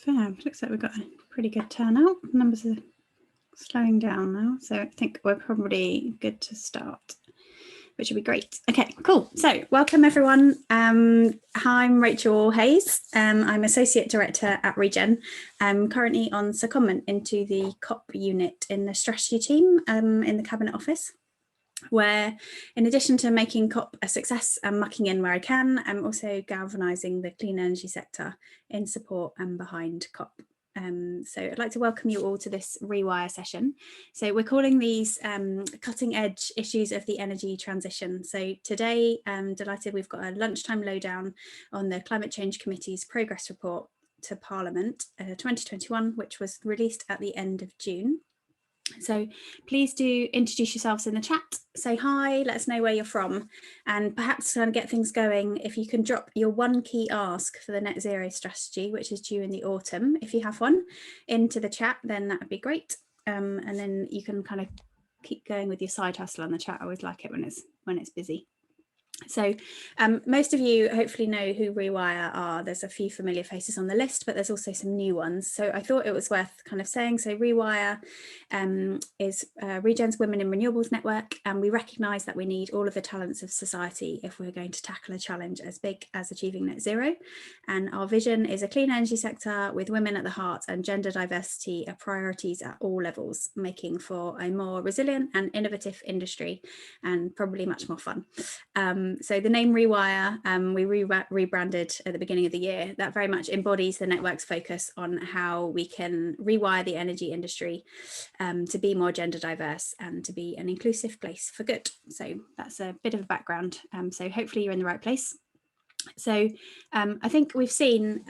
Fab. Looks like we've got a pretty good turnout. Numbers are slowing down now, so I think we're probably good to start, which would be great. Okay, cool. So welcome everyone. I'm Rachel Haye. I'm Associate Director at Regen. I'm currently on secondment into the COP unit in the strategy team in the Cabinet Office, where in addition to making COP a success and mucking in where I can, I'm also galvanising the clean energy sector in support and behind COP. So I'd like to welcome you all to this ReWiRE session. So we're calling these cutting edge issues of the energy transition. So today, I'm delighted we've got a lunchtime lowdown on the Climate Change Committee's progress report to Parliament 2021, which was released at the end of June. So please do introduce yourselves in the chat, say hi, let us know where you're from, and perhaps to kind of get things going, if you can drop your one key ask for the net zero strategy, which is due in the autumn, if you have one, into the chat, then that would be great. And then you can kind of keep going with your side hustle on the chat. I always like it when it's busy. So most of you hopefully know who ReWiRE are. There's a few familiar faces on the list, but there's also some new ones. So I thought it was worth kind of saying, so ReWiRE is Regen's Women in Renewables Network, and we recognise that we need all of the talents of society if we're going to tackle a challenge as big as achieving net zero. And our vision is a clean energy sector with women at the heart and gender diversity are priorities at all levels, making for a more resilient and innovative industry and probably much more fun. So the name ReWiRE, we rebranded at the beginning of the year. That very much embodies the network's focus on how we can rewire the energy industry to be more gender diverse and to be an inclusive place for good. So that's a bit of a background. So hopefully you're in the right place. So I think we've seen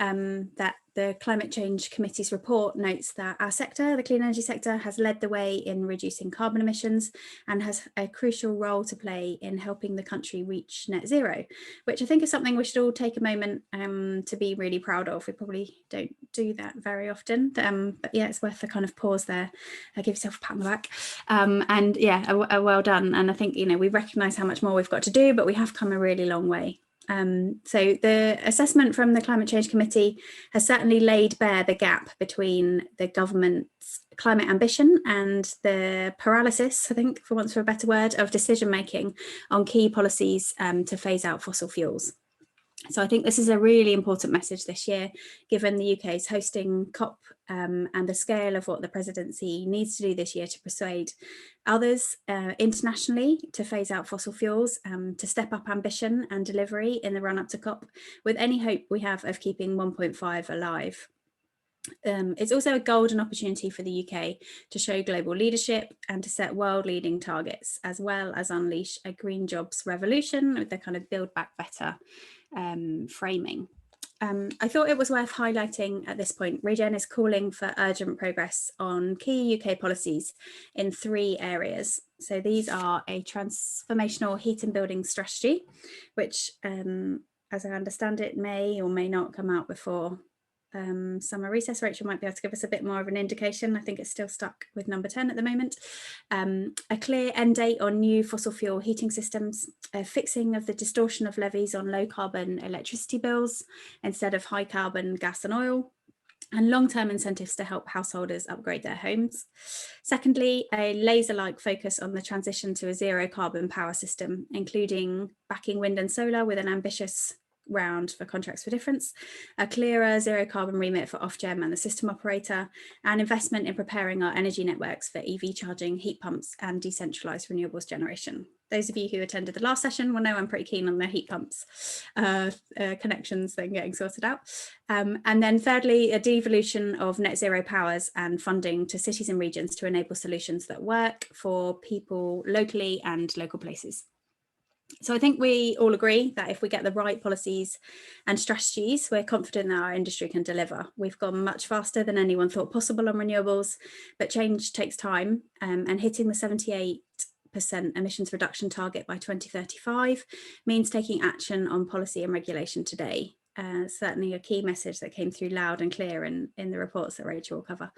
that the Climate Change Committee's report notes that our sector, the clean energy sector, has led the way in reducing carbon emissions and has a crucial role to play in helping the country reach net zero, which I think is something we should all take a moment to be really proud of. We probably don't do that very often, but yeah, it's worth a kind of pause there. Give yourself a pat on the back, and yeah, a well done. And I think, you know, we recognise how much more we've got to do, but we have come a really long way. So the assessment from the Climate Change Committee has certainly laid bare the gap between the government's climate ambition and the paralysis, I think, for a better word, of decision making on key policies to phase out fossil fuels. So I think this is a really important message this year, given the UK's hosting COP and the scale of what the presidency needs to do this year to persuade others internationally to phase out fossil fuels, to step up ambition and delivery in the run-up to COP, with any hope we have of keeping 1.5 alive. It's also a golden opportunity for the UK to show global leadership and to set world-leading targets, as well as unleash a green jobs revolution with the kind of Build Back Better framing. I thought it was worth highlighting at this point, Regen is calling for urgent progress on key UK policies in 3 areas. So these are a transformational heat and building strategy, which, as I understand it, may or may not come out before summer recess. Rachel might be able to give us a bit more of an indication. I think it's still stuck with number 10 at the moment. A clear end date on new fossil fuel heating systems, a fixing of the distortion of levies on low carbon electricity bills instead of high carbon gas and oil, and long-term incentives to help householders upgrade their homes. Secondly, a laser-like focus on the transition to a zero carbon power system, including backing wind and solar with an ambitious round for contracts for difference, a clearer zero carbon remit for Ofgem and the system operator, and investment in preparing our energy networks for EV charging, heat pumps and decentralised renewables generation. Those of you who attended the last session will know I'm pretty keen on the heat pumps connections that are getting sorted out. And then thirdly, a devolution of net zero powers and funding to cities and regions to enable solutions that work for people locally and local places. So I think we all agree that if we get the right policies and strategies, we're confident that our industry can deliver. We've gone much faster than anyone thought possible on renewables, but change takes time, and hitting the 78% emissions reduction target by 2035 means taking action on policy and regulation today. Certainly a key message that came through loud and clear in the reports that Rachel will cover.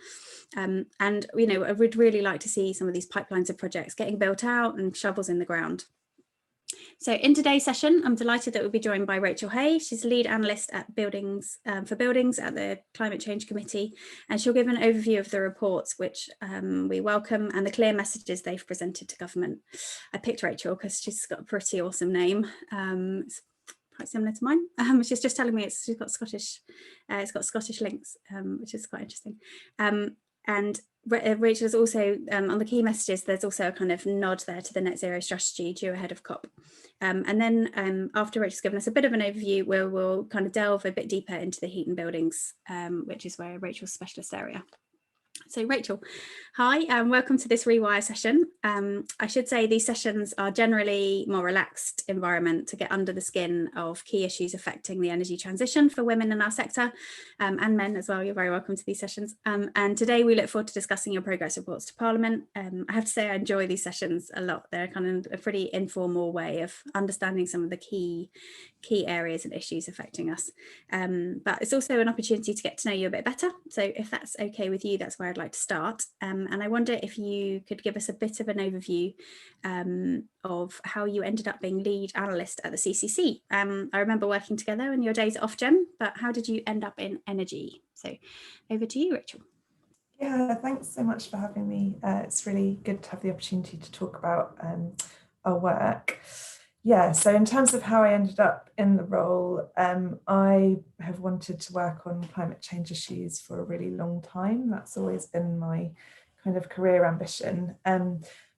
And, you know, I would really like to see some of these pipelines of projects getting built out and shovels in the ground. So in today's session, I'm delighted that we'll be joined by Rachel Haye. She's lead analyst at buildings for buildings at the Climate Change Committee, and she'll give an overview of the reports which we welcome and the clear messages they've presented to government. I picked Rachel because she's got a pretty awesome name. It's quite similar to mine. She's just telling me it's got Scottish links, which is quite interesting. And Rachel is also on the key messages. There's also a kind of nod there to the net zero strategy due ahead of COP. And then after Rachel's given us a bit of an overview, we'll kind of delve a bit deeper into the heat and buildings, which is where Rachel's specialist area. So Rachel, hi, and welcome to this ReWiRE session. I should say these sessions are generally more relaxed environment to get under the skin of key issues affecting the energy transition for women in our sector, and men as well. You're very welcome to these sessions. And today we look forward to discussing your progress reports to Parliament. I have to say I enjoy these sessions a lot. They're kind of a pretty informal way of understanding some of the key areas and issues affecting us. But it's also an opportunity to get to know you a bit better. So if that's okay with you, that's where I'd like to start. And I wonder if you could give us a bit of an overview of how you ended up being lead analyst at the CCC. I remember working together in your days at Ofgem, but how did you end up in energy? So over to you, Rachel. Yeah, thanks so much for having me. It's really good to have the opportunity to talk about our work. Yeah, so in terms of how I ended up in the role, I have wanted to work on climate change issues for a really long time. That's always been my kind of career ambition.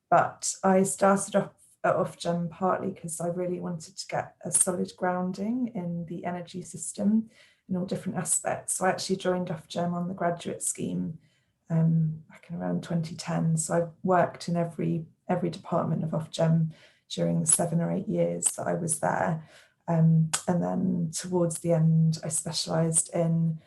But I started off at Ofgem partly because I really wanted to get a solid grounding in the energy system in all different aspects. So I actually joined Ofgem on the graduate scheme back in around 2010. So I've worked in every department of Ofgem during the 7 or 8 years that I was there. And then towards the end, I specialised in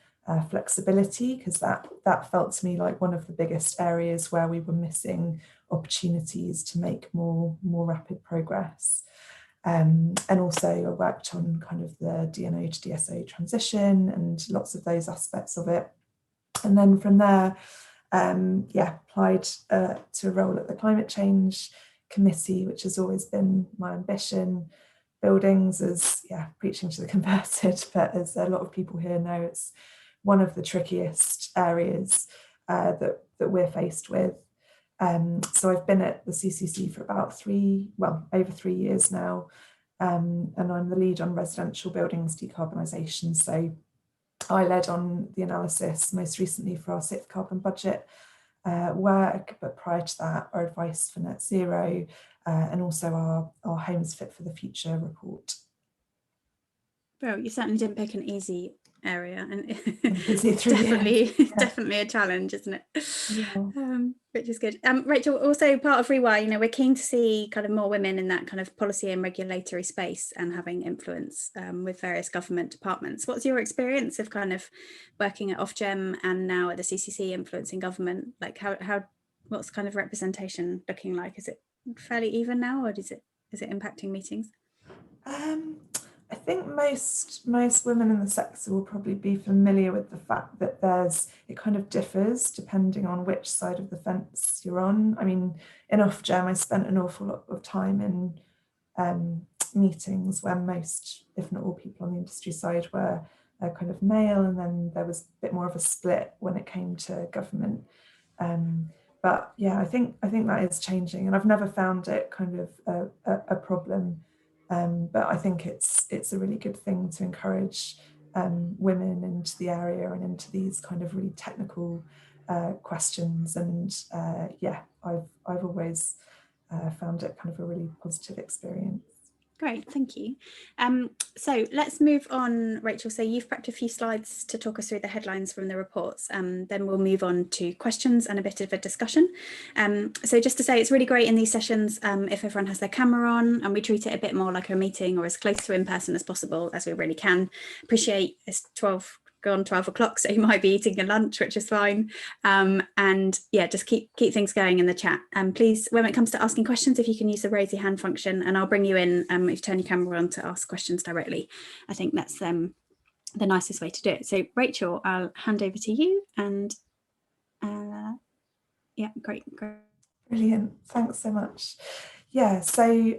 flexibility because that felt to me like one of the biggest areas where we were missing opportunities to make more rapid progress. And also I worked on kind of the DNO to DSO transition and lots of those aspects of it. And then from there, applied to a role at the Climate Change Committee, which has always been my ambition. Buildings is preaching to the converted, but as a lot of people here know, it's one of the trickiest areas that we're faced with. So I've been at the CCC for about over 3 years now, and I'm the lead on residential buildings decarbonisation. So I led on the analysis most recently for our 6th carbon budget work, but prior to that, our advice for net zero and also our Homes Fit for the Future report. Well, you certainly didn't pick an easy area, and definitely definitely a challenge, isn't it? Yeah. Which is good. Rachel, also part of ReWiRE, we're keen to see kind of more women in that kind of policy and regulatory space and having influence with various government departments. What's your experience of kind of working at Ofgem and now at the CCC influencing government? Like what's kind of representation looking like? Is it fairly even now, or is it impacting meetings? I think most women in the sector will probably be familiar with the fact that it kind of differs depending on which side of the fence you're on. I mean, in Ofgem, I spent an awful lot of time in meetings where most, if not all, people on the industry side were kind of male, and then there was a bit more of a split when it came to government. But yeah, I think that is changing, and I've never found it kind of a problem. But I think it's a really good thing to encourage women into the area and into these kind of really technical questions. And I've always found it kind of a really positive experience. Great, thank you. So let's move on, Rachel. So you've prepped a few slides to talk us through the headlines from the reports, then we'll move on to questions and a bit of a discussion. So just to say, it's really great in these sessions if everyone has their camera on, and we treat it a bit more like a meeting or as close to in person as possible as we really can. Appreciate it's 12 o'clock, so you might be eating your lunch, which is fine. And yeah, just keep things going in the chat. Please, when it comes to asking questions, if you can use the raise your hand function, and I'll bring you in if you turn your camera on to ask questions directly. I think that's the nicest way to do it. So Rachel, I'll hand over to you, and yeah, great. Brilliant, thanks so much. Yeah, so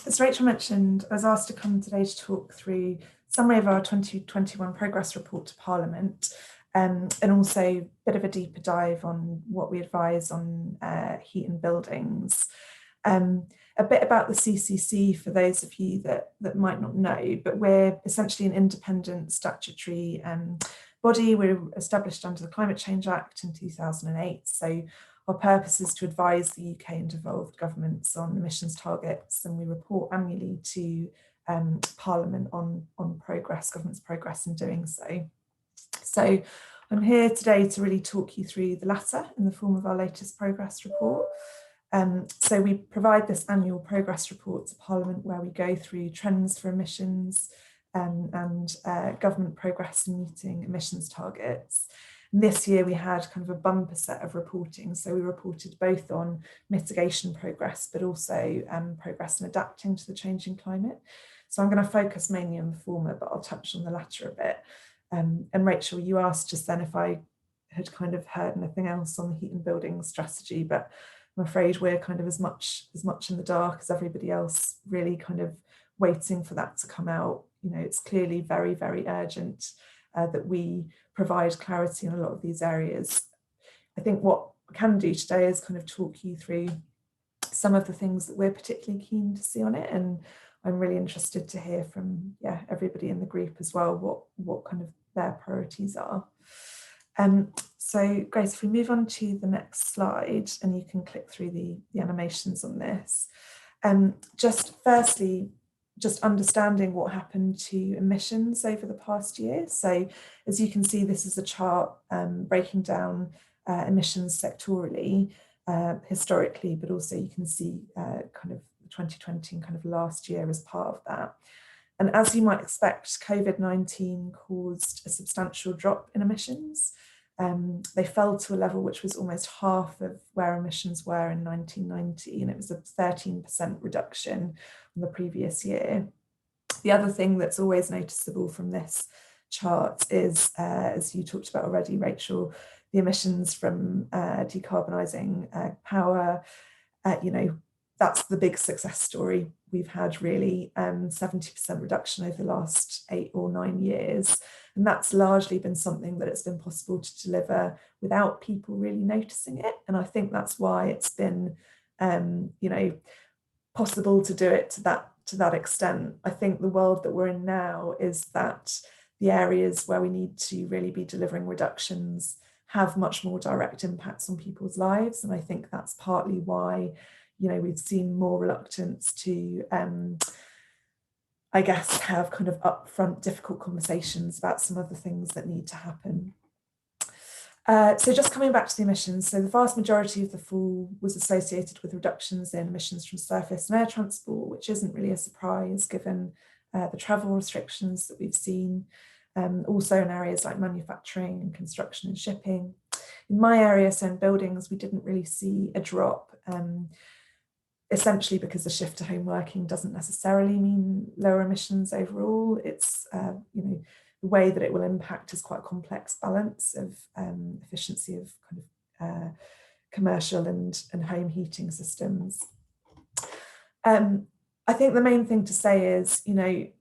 as Rachel mentioned, I was asked to come today to talk through summary of our 2021 progress report to Parliament, and also a bit of a deeper dive on what we advise on heat and buildings. A bit about the CCC for those of you that might not know, but we're essentially an independent statutory body. We were established under the Climate Change Act in 2008. So our purpose is to advise the UK and devolved governments on emissions targets, and we report annually to Parliament on government's progress in doing so. So I'm here today to really talk you through the latter in the form of our latest progress report. So we provide this annual progress report to Parliament where we go through trends for emissions and government progress in meeting emissions targets. And this year we had kind of a bumper set of reporting. So we reported both on mitigation progress, but also progress in adapting to the changing climate. So I'm going to focus mainly on the former, but I'll touch on the latter a bit. And Rachel, you asked just then if I had kind of heard anything else on the heat and building strategy, but I'm afraid we're kind of as much in the dark as everybody else, really kind of waiting for that to come out. You know, it's clearly very, very urgent that we provide clarity on a lot of these areas. I think what we can do today is kind of talk you through some of the things that we're particularly keen to see on it, and I'm really interested to hear from everybody in the group as well what kind of their priorities are. So Grace, if we move on to the next slide, and you can click through the animations on this. Just firstly, just understanding what happened to emissions over the past year. So as you can see, this is a chart breaking down emissions sectorally, historically, but also you can see kind of 2020 and kind of last year as part of that. And as you might expect, COVID-19 caused a substantial drop in emissions. They fell to a level which was almost half of where emissions were in 1990, and it was a 13% reduction from the previous year. The other thing that's always noticeable from this chart is, as you talked about already, Rachel, the emissions from decarbonising power. That's the big success story we've had, really, 70% reduction over the last 8 or 9 years. And that's largely been something that it's been possible to deliver without people really noticing it. And I think that's why it's been, possible to do it to that extent. I think the world that we're in now is that the areas where we need to really be delivering reductions have much more direct impacts on people's lives. And I think that's partly why we've seen more reluctance to, I guess, have kind of upfront difficult conversations about some of the things that need to happen. So just coming back to the emissions, so the vast majority of the fall was associated with reductions in emissions from surface and air transport, which isn't really a surprise given the travel restrictions that we've seen, also in areas like manufacturing and construction and shipping. In my area, so in buildings, we didn't really see a drop. Essentially because the shift to home working doesn't necessarily mean lower emissions overall. It's, the way that it will impact is quite a complex balance of efficiency of kind of commercial and home heating systems. I think the main thing to say is,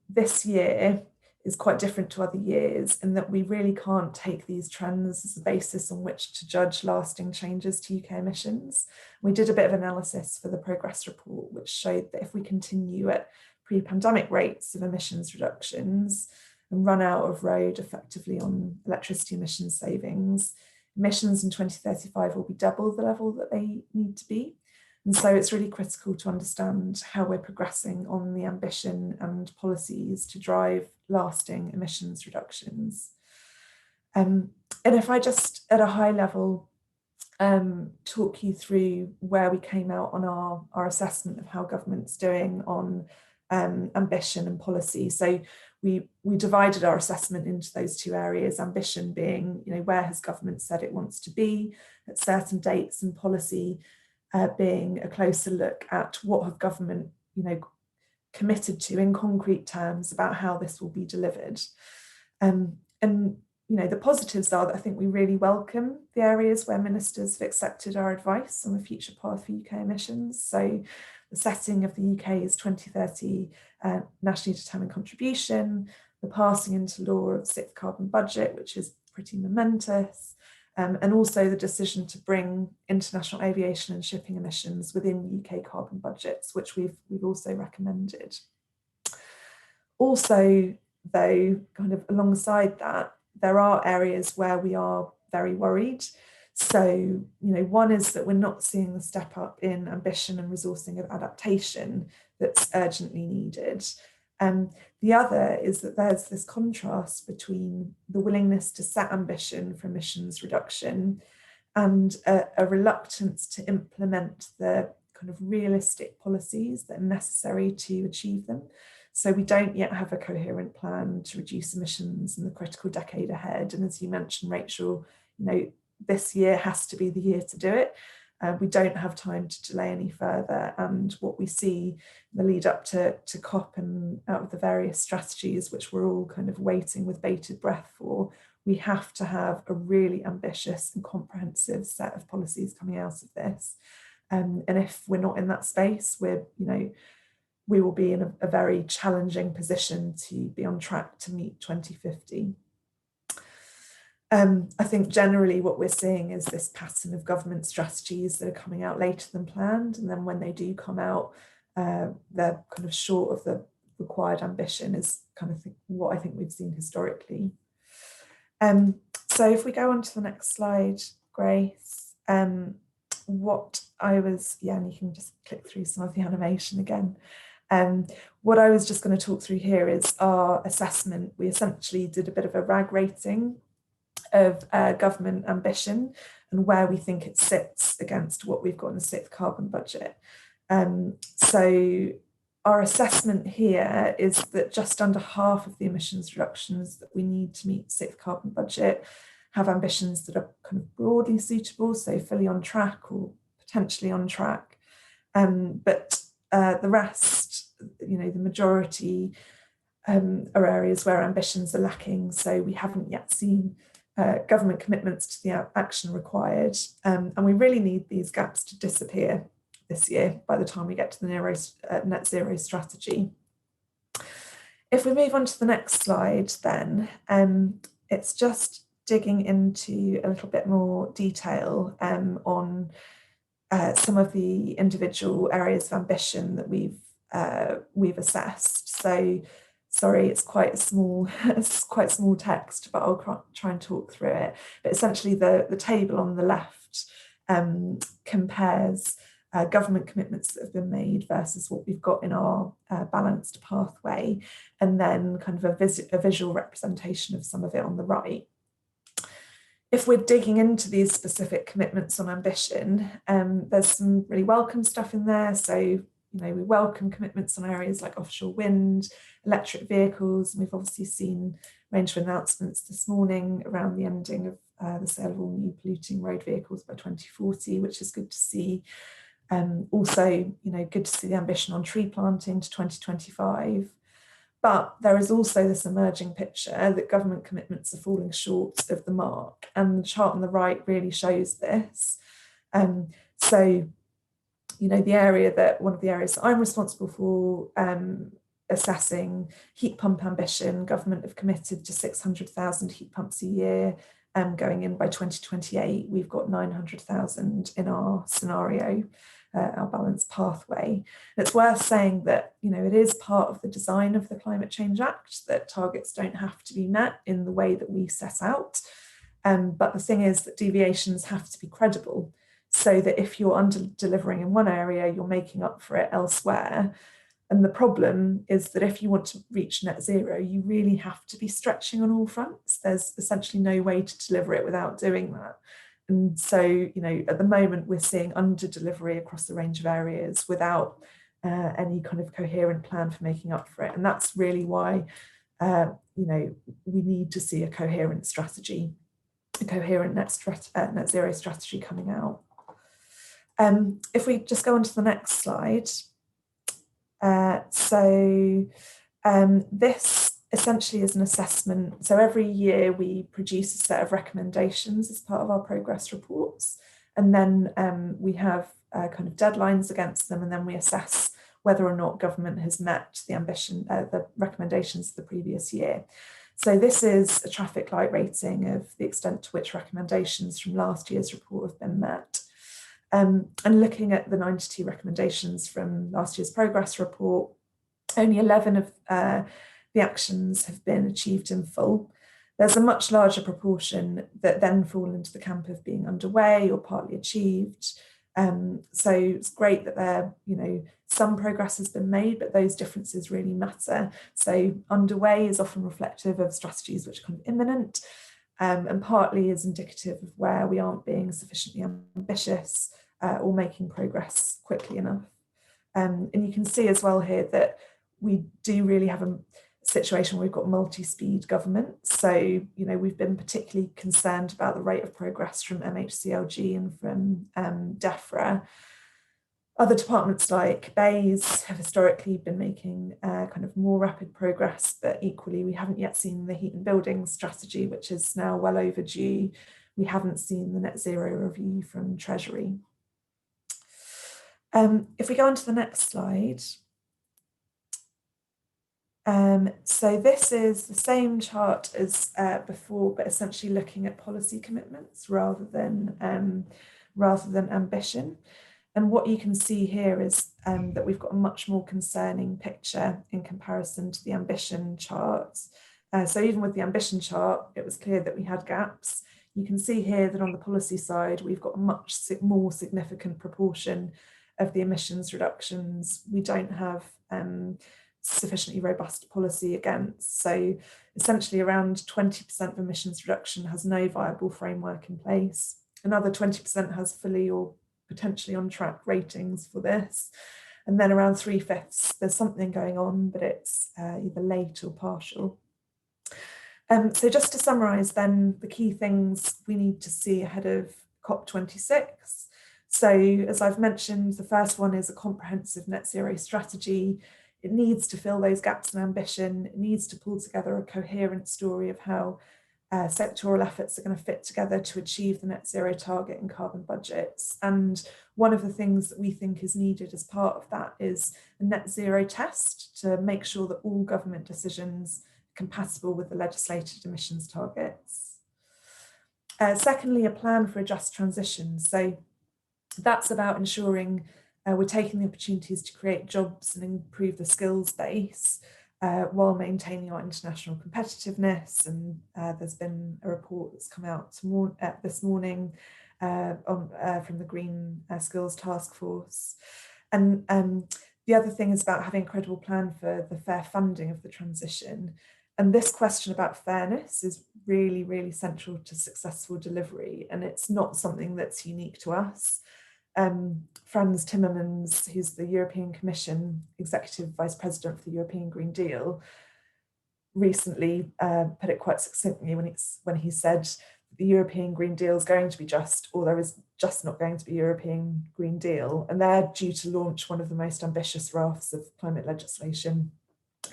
this year is quite different to other years in that we really can't take these trends as a basis on which to judge lasting changes to UK emissions. We did a bit of analysis for the progress report, which showed that if we continue at pre-pandemic rates of emissions reductions and run out of road effectively on electricity emissions savings, emissions in 2035 will be double the level that they need to be. And so it's really critical to understand how we're progressing on the ambition and policies to drive lasting emissions reductions. And if I just at a high level talk you through where we came out on our assessment of how government's doing on ambition and policy. So we divided our assessment into those two areas, ambition being, where has government said it wants to be at certain dates, and policy being a closer look at what have government, committed to in concrete terms about how this will be delivered. And, the positives are that I think we really welcome the areas where ministers have accepted our advice on the future path for UK emissions. So the setting of the UK's 2030 nationally determined contribution, the passing into law of sixth carbon budget, which is pretty momentous, and also the decision to bring international aviation and shipping emissions within UK carbon budgets, which we've also recommended. Also, though, kind of alongside that, there are areas where we are very worried. So, one is that we're not seeing the step up in ambition and resourcing of adaptation that's urgently needed. The other is that there's this contrast between the willingness to set ambition for emissions reduction and a reluctance to implement the kind of realistic policies that are necessary to achieve them. So we don't yet have a coherent plan to reduce emissions in the critical decade ahead. And as you mentioned, Rachel, this year has to be the year to do it. We don't have time to delay any further. And what we see in the lead up to COP and out of the various strategies, which we're all kind of waiting with bated breath for, we have to have a really ambitious and comprehensive set of policies coming out of this. And if we're not in that space, we will be in a very challenging position to be on track to meet 2050. I think generally what we're seeing is this pattern of government strategies that are coming out later than planned. And then when they do come out, they're kind of short of the required ambition is kind of what I think we've seen historically. So if we go on to the next slide, Grace, what I was, and you can just click through some of the animation again. What I was just going to talk through here is our assessment. We essentially did a bit of a RAG rating of government ambition and where we think it sits against what we've got in the sixth carbon budget. So our assessment here is that just under half of the emissions reductions that we need to meet the sixth carbon budget have ambitions that are kind of broadly suitable, so fully on track or potentially on track. But the rest, the majority are areas where ambitions are lacking. So we haven't yet seen government commitments to the action required. And we really need these gaps to disappear this year by the time we get to the net zero strategy. If we move on to the next slide, then it's just digging into a little bit more detail on some of the individual areas of ambition that we've assessed. So, sorry, it's quite small text, but I'll try and talk through it. But essentially, the table on the left compares government commitments that have been made versus what we've got in our balanced pathway, and then kind of a visual representation of some of it on the right. If we're digging into these specific commitments on ambition, there's some really welcome stuff in there. So, we welcome commitments on areas like offshore wind, electric vehicles. And we've obviously seen a range of announcements this morning around the ending of the sale of all new polluting road vehicles by 2040, which is good to see. Also, good to see the ambition on tree planting to 2025. But there is also this emerging picture that government commitments are falling short of the mark. And the chart on the right really shows this. So, one of the areas that I'm responsible for assessing heat pump ambition, government have committed to 600,000 heat pumps a year going in by 2028. We've got 900,000 in our scenario, our balanced pathway. And it's worth saying that, it is part of the design of the Climate Change Act that targets don't have to be met in the way that we set out. But the thing is that deviations have to be credible, so that if you're under-delivering in one area, you're making up for it elsewhere. And the problem is that if you want to reach net zero, you really have to be stretching on all fronts. There's essentially no way to deliver it without doing that. And so, at the moment, we're seeing under-delivery across a range of areas without any kind of coherent plan for making up for it. And that's really why, we need to see a coherent strategy, a coherent net zero strategy coming out. If we just go on to the next slide. This essentially is an assessment. So every year we produce a set of recommendations as part of our progress reports. And then we have kind of deadlines against them, and then we assess whether or not government has met the the recommendations of the previous year. So this is a traffic light rating of the extent to which recommendations from last year's report have been met. And looking at the 92 recommendations from last year's progress report, only 11 of the actions have been achieved in full. There's a much larger proportion that then fall into the camp of being underway or partly achieved. So it's great that some progress has been made, but those differences really matter. So underway is often reflective of strategies which are kind of imminent, and partly is indicative of where we aren't being sufficiently ambitious or making progress quickly enough. And you can see as well here that we do really have a situation where we've got multi-speed government. So, we've been particularly concerned about the rate of progress from MHCLG and from DEFRA. Other departments like BEIS have historically been making kind of more rapid progress, but equally we haven't yet seen the heat and building strategy, which is now well overdue. We haven't seen the net zero review from Treasury. If we go on to the next slide. So this is the same chart as before, but essentially looking at policy commitments rather than ambition. And what you can see here is that we've got a much more concerning picture in comparison to the ambition charts. So even with the ambition chart, it was clear that we had gaps. You can see here that on the policy side, we've got a much more significant proportion of the emissions reductions we don't have sufficiently robust policy against. So essentially around 20% of emissions reduction has no viable framework in place. Another 20% has fully or potentially on track ratings for this. And then around 3/5, there's something going on, but it's either late or partial. So just to summarise then the key things we need to see ahead of COP26. So as I've mentioned, the first one is a comprehensive net zero strategy. It needs to fill those gaps in ambition. It needs to pull together a coherent story of how sectoral efforts are going to fit together to achieve the net zero target and carbon budgets. And one of the things that we think is needed as part of that is a net zero test to make sure that all government decisions are compatible with the legislated emissions targets. Secondly, a plan for a just transition. So that's about ensuring we're taking the opportunities to create jobs and improve the skills base while maintaining our international competitiveness. And there's been a report that's come out this morning from the Green Skills Task Force. And the other thing is about having a credible plan for the fair funding of the transition. And this question about fairness is really, really central to successful delivery. And it's not something that's unique to us. Frans Timmermans, who's the European Commission Executive Vice President for the European Green Deal, recently put it quite succinctly when he said the European Green Deal is going to be just, or there is just not going to be a European Green Deal. And they're due to launch one of the most ambitious rafts of climate legislation.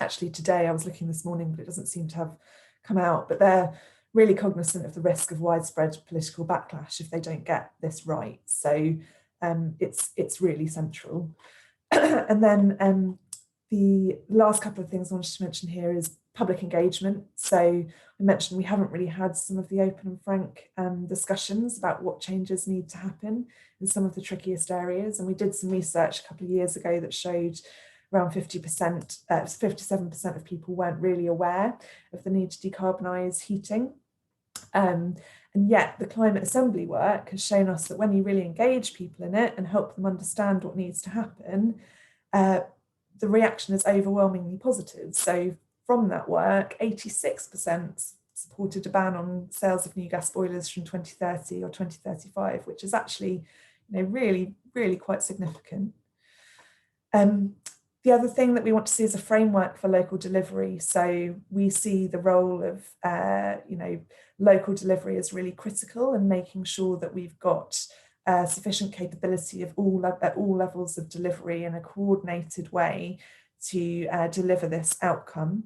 Actually, today I was looking this morning, but it doesn't seem to have come out. But they're really cognizant of the risk of widespread political backlash if they don't get this right. So it's really central. And then the last couple of things I wanted to mention here is public engagement. So I mentioned we haven't really had some of the open and frank discussions about what changes need to happen in some of the trickiest areas. And we did some research a couple of years ago that showed around 57% of people weren't really aware of the need to decarbonise heating. And yet the Climate Assembly work has shown us that when you really engage people in it and help them understand what needs to happen, the reaction is overwhelmingly positive. So from that work, 86% supported a ban on sales of new gas boilers from 2030 or 2035, which is actually, really, really quite significant. The other thing that we want to see is a framework for local delivery. So we see the role of, local delivery as really critical, and making sure that we've got sufficient capability of at all levels of delivery in a coordinated way to deliver this outcome.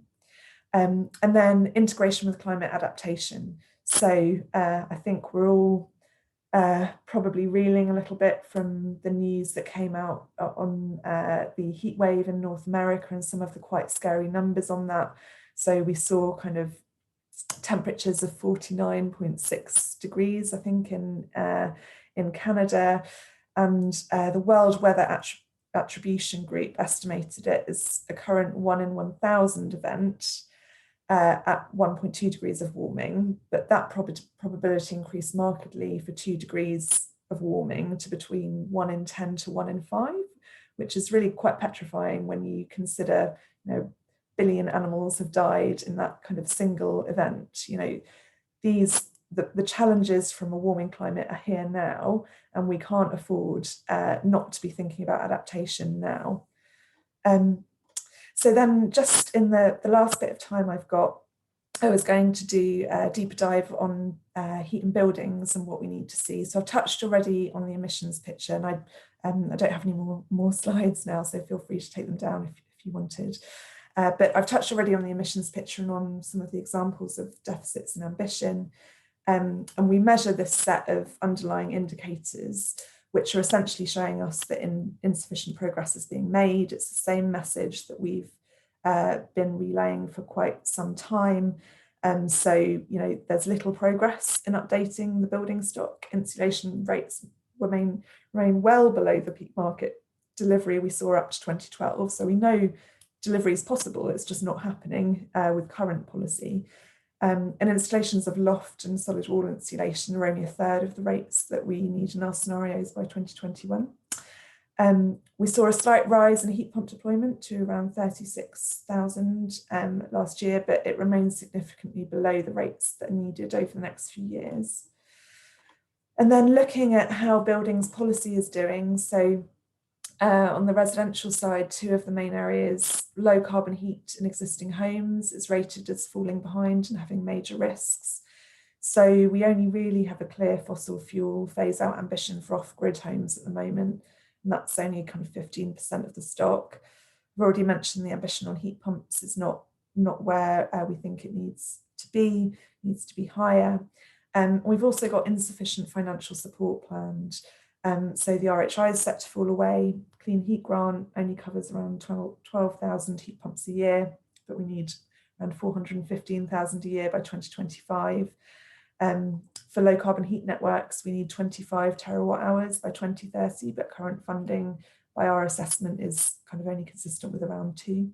And then integration with climate adaptation. So I think we're all probably reeling a little bit from the news that came out on the heat wave in North America and some of the quite scary numbers on that. So we saw kind of temperatures of 49.6 degrees, I think, in Canada, and the World Weather Attribution Group estimated it as a current 1 in 1,000 event at 1.2 degrees of warming, but that probability increased markedly for 2 degrees of warming to between 1 in 10 to 1 in 5, which is really quite petrifying when you consider, billion animals have died in that kind of single event. The challenges from a warming climate are here now, and we can't afford not to be thinking about adaptation now. So then just in the last bit of time I've got, I was going to do a deeper dive on heat in buildings and what we need to see. So I've touched already on the emissions picture, and I don't have any more slides now, so feel free to take them down if you wanted. But I've touched already on the emissions picture and on some of the examples of deficits and ambition. And we measure this set of underlying indicators, which are essentially showing us that insufficient progress is being made. It's the same message that we've been relaying for quite some time. So, there's little progress in updating the building stock. Insulation rates remain well below the peak market delivery we saw up to 2012. So we know delivery is possible, it's just not happening with current policy. And installations of loft and solid wall insulation are only a third of the rates that we need in our scenarios by 2021. We saw a slight rise in heat pump deployment to around 36,000 last year, but it remains significantly below the rates that are needed over the next few years. And then looking at how buildings policy is doing, so on the residential side, 2 of the main areas, low carbon heat in existing homes is rated as falling behind and having major risks. So we only really have a clear fossil fuel phase out ambition for off-grid homes at the moment, and that's only kind of 15% of the stock. I've already mentioned the ambition on heat pumps is not where we think it needs to be higher. We've also got insufficient financial support planned. So the RHI is set to fall away. Clean Heat Grant only covers around 12,000 heat pumps a year, but we need around 415,000 a year by 2025. For low carbon heat networks, we need 25 terawatt hours by 2030, but current funding by our assessment is kind of only consistent with around 2.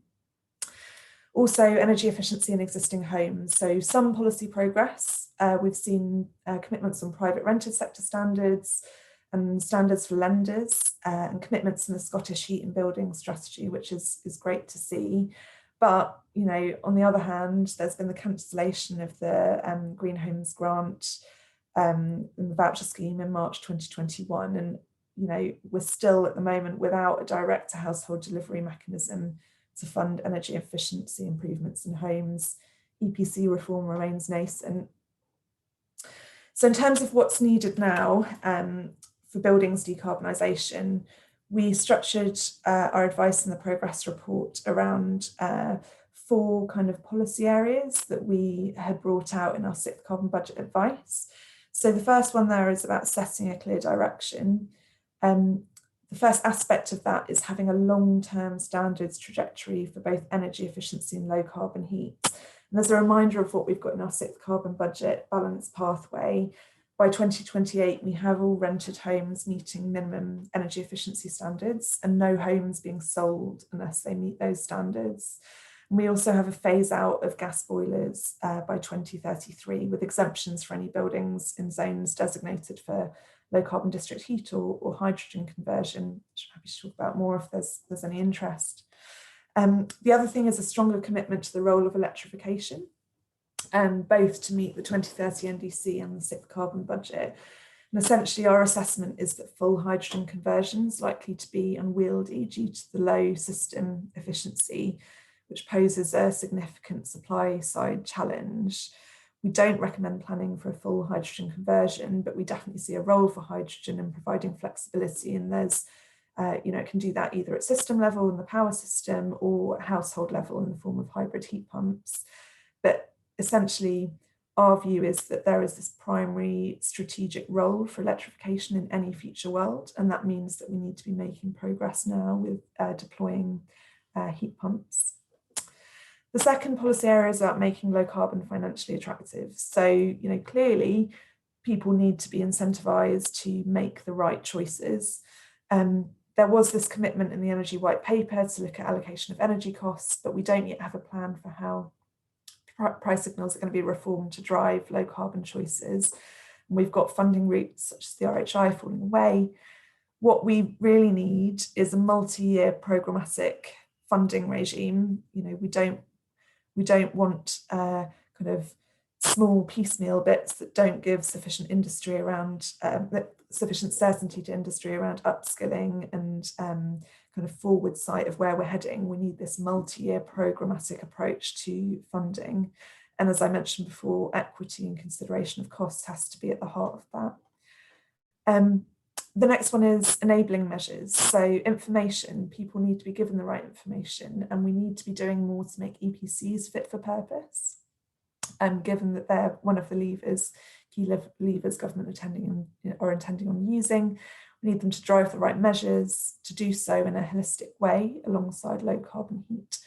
Also, energy efficiency in existing homes. So some policy progress. We've seen commitments on private rented sector standards and standards for lenders, and commitments in the Scottish Heat and Building Strategy, which is great to see. But, on the other hand, there's been the cancellation of the Green Homes Grant and the voucher scheme in March 2021. And, we're still at the moment without a direct to household delivery mechanism to fund energy efficiency improvements in homes. EPC reform remains nascent. So in terms of what's needed now, for buildings decarbonisation, we structured our advice in the progress report around 4 kind of policy areas that we had brought out in our 6th carbon budget advice. So the first one there is about setting a clear direction. The first aspect of that is having a long-term standards trajectory for both energy efficiency and low carbon heat. And as a reminder of what we've got in our 6th carbon budget, balanced pathway, by 2028, we have all rented homes meeting minimum energy efficiency standards and no homes being sold unless they meet those standards. And we also have a phase out of gas boilers by 2033 with exemptions for any buildings in zones designated for low carbon district heat or hydrogen conversion, which I'm happy to talk about more if there's any interest. The other thing is a stronger commitment to the role of electrification, both to meet the 2030 NDC and the 6th carbon budget. And essentially our assessment is that full hydrogen conversion is likely to be unwieldy due to the low system efficiency, which poses a significant supply side challenge. We don't recommend planning for a full hydrogen conversion, but we definitely see a role for hydrogen in providing flexibility. And there's, it can do that either at system level in the power system or household level in the form of hybrid heat pumps. But essentially, our view is that there is this primary strategic role for electrification in any future world, and that means that we need to be making progress now with deploying heat pumps. The second policy area is about making low carbon financially attractive. So, clearly people need to be incentivized to make the right choices. There was this commitment in the Energy White Paper to look at allocation of energy costs, but we don't yet have a plan for how price signals are going to be reformed to drive low carbon choices. And we've got funding routes such as the RHI falling away. What we really need is a multi-year programmatic funding regime. We don't want kind of small piecemeal bits that don't give sufficient industry around sufficient certainty to industry around upskilling and kind of forward sight of where we're heading. We need this multi-year programmatic approach to funding. And as I mentioned before, equity and consideration of costs has to be at the heart of that. The next one is enabling measures. So information, people need to be given the right information, and we need to be doing more to make EPCs fit for purpose. Given that they're one of the key levers government intending on using, we need them to drive the right measures, to do so in a holistic way alongside low carbon heat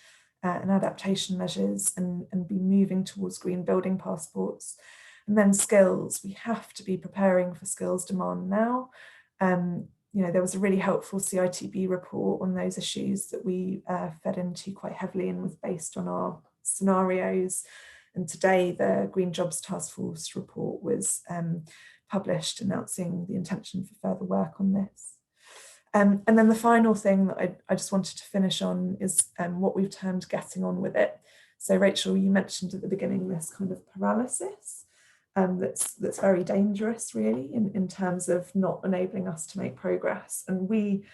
and adaptation measures, and be moving towards green building passports. And then skills, we have to be preparing for skills demand now. There was a really helpful CITB report on those issues that we fed into quite heavily and was based on our scenarios. And today the Green Jobs Task Force report was published announcing the intention for further work on this. And then the final thing that I just wanted to finish on is what we've termed getting on with it. So Rachel, you mentioned at the beginning this kind of paralysis that's very dangerous really in terms of not enabling us to make progress. And we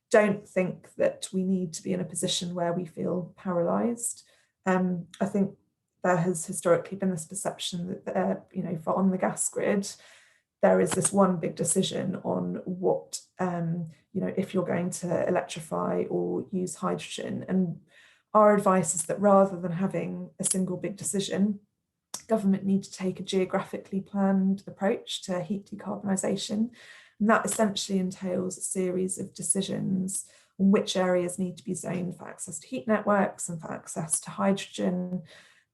don't think that we need to be in a position where we feel paralysed. I think there has historically been this perception that, for on the gas grid, there is this one big decision on what, if you're going to electrify or use hydrogen. And our advice is that rather than having a single big decision, government need to take a geographically planned approach to heat decarbonisation. And that essentially entails a series of decisions on which areas need to be zoned for access to heat networks and for access to hydrogen.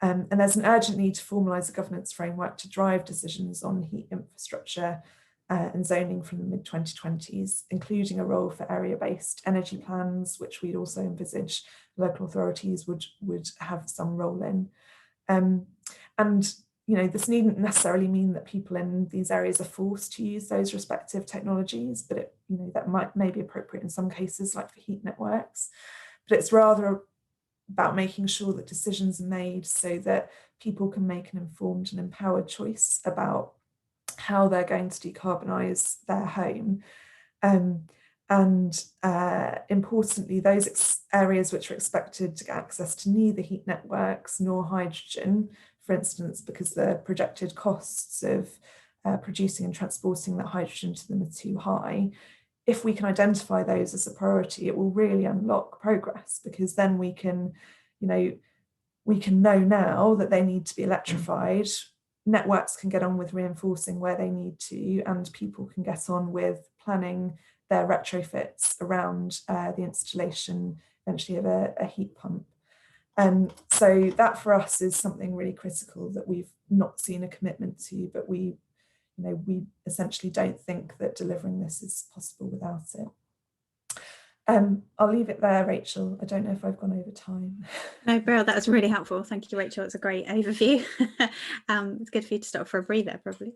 And there's an urgent need to formalise a governance framework to drive decisions on heat infrastructure and zoning from the mid-2020s, including a role for area-based energy plans, which we'd also envisage local authorities would have some role in. This needn't necessarily mean that people in these areas are forced to use those respective technologies, but that may be appropriate in some cases, like for heat networks. But it's rather about making sure that decisions are made so that people can make an informed and empowered choice about how they're going to decarbonise their home. Importantly, those areas which are expected to get access to neither heat networks nor hydrogen, for instance, because the projected costs of producing and transporting that hydrogen to them are too high, if we can identify those as a priority, it will really unlock progress, because then we can know now that they need to be electrified. Networks can get on with reinforcing where they need to, and people can get on with planning their retrofits around the installation eventually of a heat pump. So that for us is something really critical that we've not seen a commitment to, but we essentially don't think that delivering this is possible without it. I'll leave it there, Rachel. I don't know if I've gone over time. No, Brill, that was really helpful. Thank you, Rachel. It's a great overview. It's good for you to stop for a breather, probably.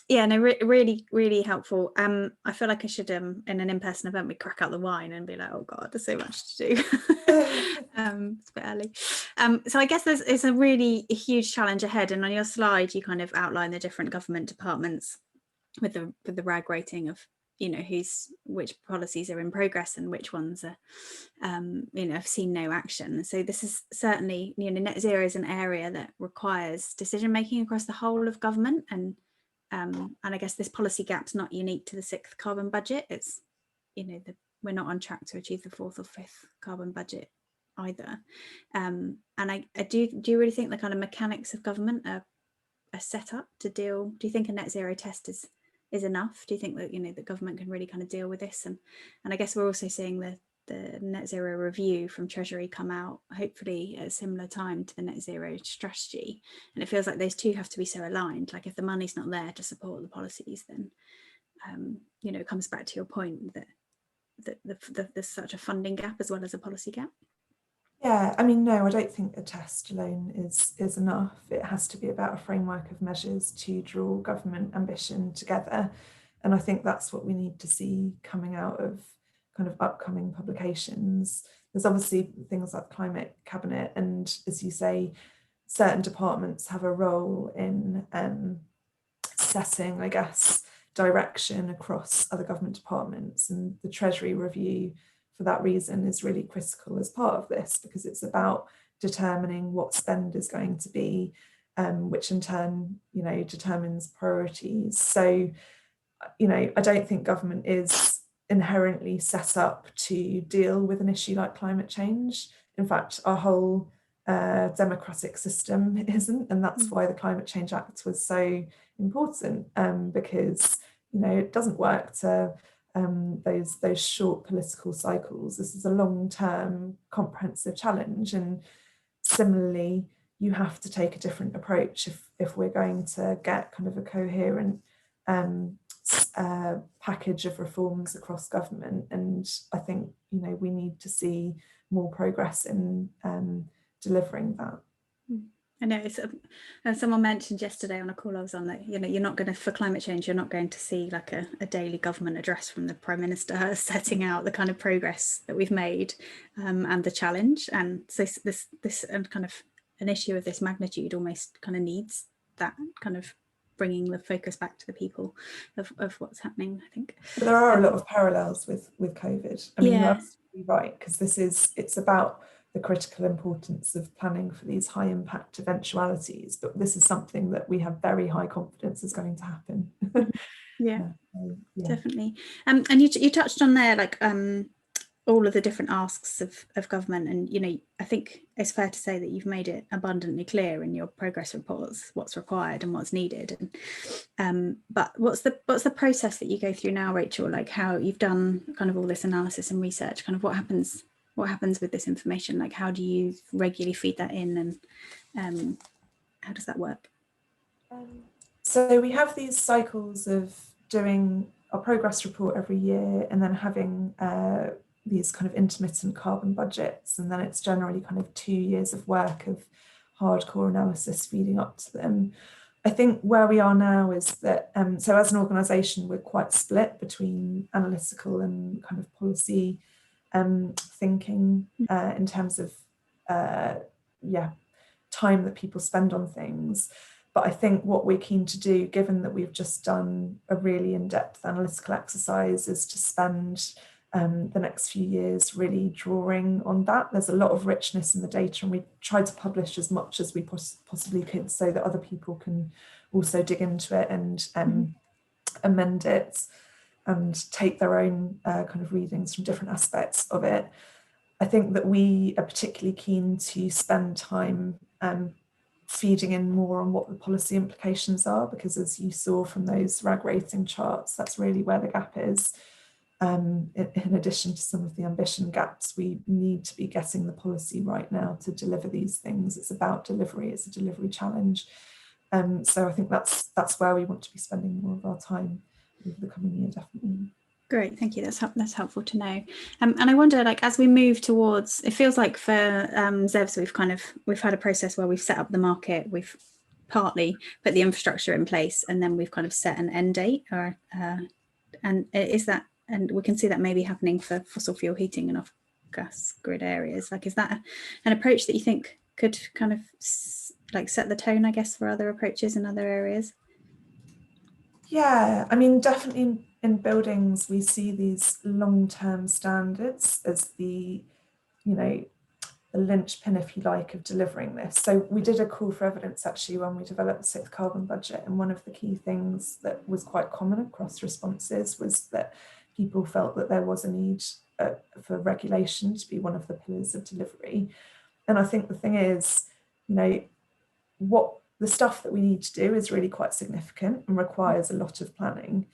Yeah, no, really, really helpful. I feel like I should, in an in-person event, we crack out the wine and be like, oh God, there's so much to do. It's a bit early. So I guess there's a really huge challenge ahead. And on your slide, you kind of outline the different government departments with the RAG rating of, which policies are in progress and which ones are, have seen no action. So this is certainly, net zero is an area that requires decision making across the whole of government, and I guess this policy gap's not unique to the 6th carbon budget. It's, we're not on track to achieve the 4th or 5th carbon budget either. And I do you really think the kind of mechanics of government are set up to deal? Do you think a net zero test is enough? Do you think that, you know, the government can really kind of deal with this? And I guess we're also seeing the net zero review from Treasury come out hopefully at a similar time to the net zero strategy, and it feels like those two have to be so aligned. Like if the money's not there to support the policies, then you know, it comes back to your point that there's such a funding gap as well as a policy gap. Yeah, I mean, no, I don't think a test alone is enough. It has to be about a framework of measures to draw government ambition together. And I think that's what we need to see coming out of kind of upcoming publications. There's obviously things like Climate Cabinet, and as you say, certain departments have a role in setting, I guess, direction across other government departments, and the Treasury review for that reason is really critical as part of this, because it's about determining what spend is going to be, which in turn, you know, determines priorities. So, you know, I don't think government is inherently set up to deal with an issue like climate change. In fact, our whole democratic system isn't, and that's why the Climate Change Act was so important, because, you know, it doesn't work to those short political cycles. This is a long-term comprehensive challenge, and similarly you have to take a different approach if we're going to get kind of a coherent package of reforms across government. And I think, you know, we need to see more progress in delivering that. I know it's someone mentioned yesterday on a call I was on that, you know, you're not going to, for climate change, you're not going to see like a daily government address from the Prime Minister setting out the kind of progress that we've made and the challenge. And so this and kind of an issue of this magnitude almost kind of needs that kind of bringing the focus back to the people of what's happening, I think. But there are a lot of parallels with COVID. I mean, yeah. You're absolutely right, because it's about the critical importance of planning for these high impact eventualities, but this is something that we have very high confidence is going to happen. Yeah, definitely. And you touched on there like all of the different asks of government, and you know, I think it's fair to say that you've made it abundantly clear in your progress reports what's required and what's needed. And but what's the process that you go through now, Rachel? Like how you've done kind of all this analysis and research, kind of what happens with this information? Like how do you regularly feed that in, and how does that work? So we have these cycles of doing our progress report every year, and then having these kind of intermittent carbon budgets, and then it's generally kind of 2 years of work of hardcore analysis feeding up to them. I think where we are now is that, so as an organisation, we're quite split between analytical and kind of policy thinking in terms of time that people spend on things. But I think what we're keen to do, given that we've just done a really in-depth analytical exercise, is to spend the next few years really drawing on that. There's a lot of richness in the data, and we tried to publish as much as we possibly could so that other people can also dig into it and amend it and take their own kind of readings from different aspects of it. I think that we are particularly keen to spend time feeding in more on what the policy implications are, because as you saw from those RAG rating charts, that's really where the gap is. In addition to some of the ambition gaps, we need to be getting the policy right now to deliver these things. It's about delivery, it's a delivery challenge. So I think that's where we want to be spending more of our time over the coming year, definitely. Great, thank you. That's helpful to know. And I wonder, like, as we move towards, it feels like for ZEVs, we've had a process where we've set up the market, we've partly put the infrastructure in place, and then we've kind of set an end date. And is that, and we can see that maybe happening for fossil fuel heating and off gas grid areas. Like, is that an approach that you think could kind of like set the tone, I guess, for other approaches in other areas? Yeah, I mean, definitely in buildings, we see these long-term standards as the, you know, the linchpin, if you like, of delivering this. So we did a call for evidence actually when we developed the sixth carbon budget, and one of the key things that was quite common across responses was that people felt that there was a need for regulation to be one of the pillars of delivery. And I think the thing is, you know, what the stuff that we need to do is really quite significant and requires a lot of planning.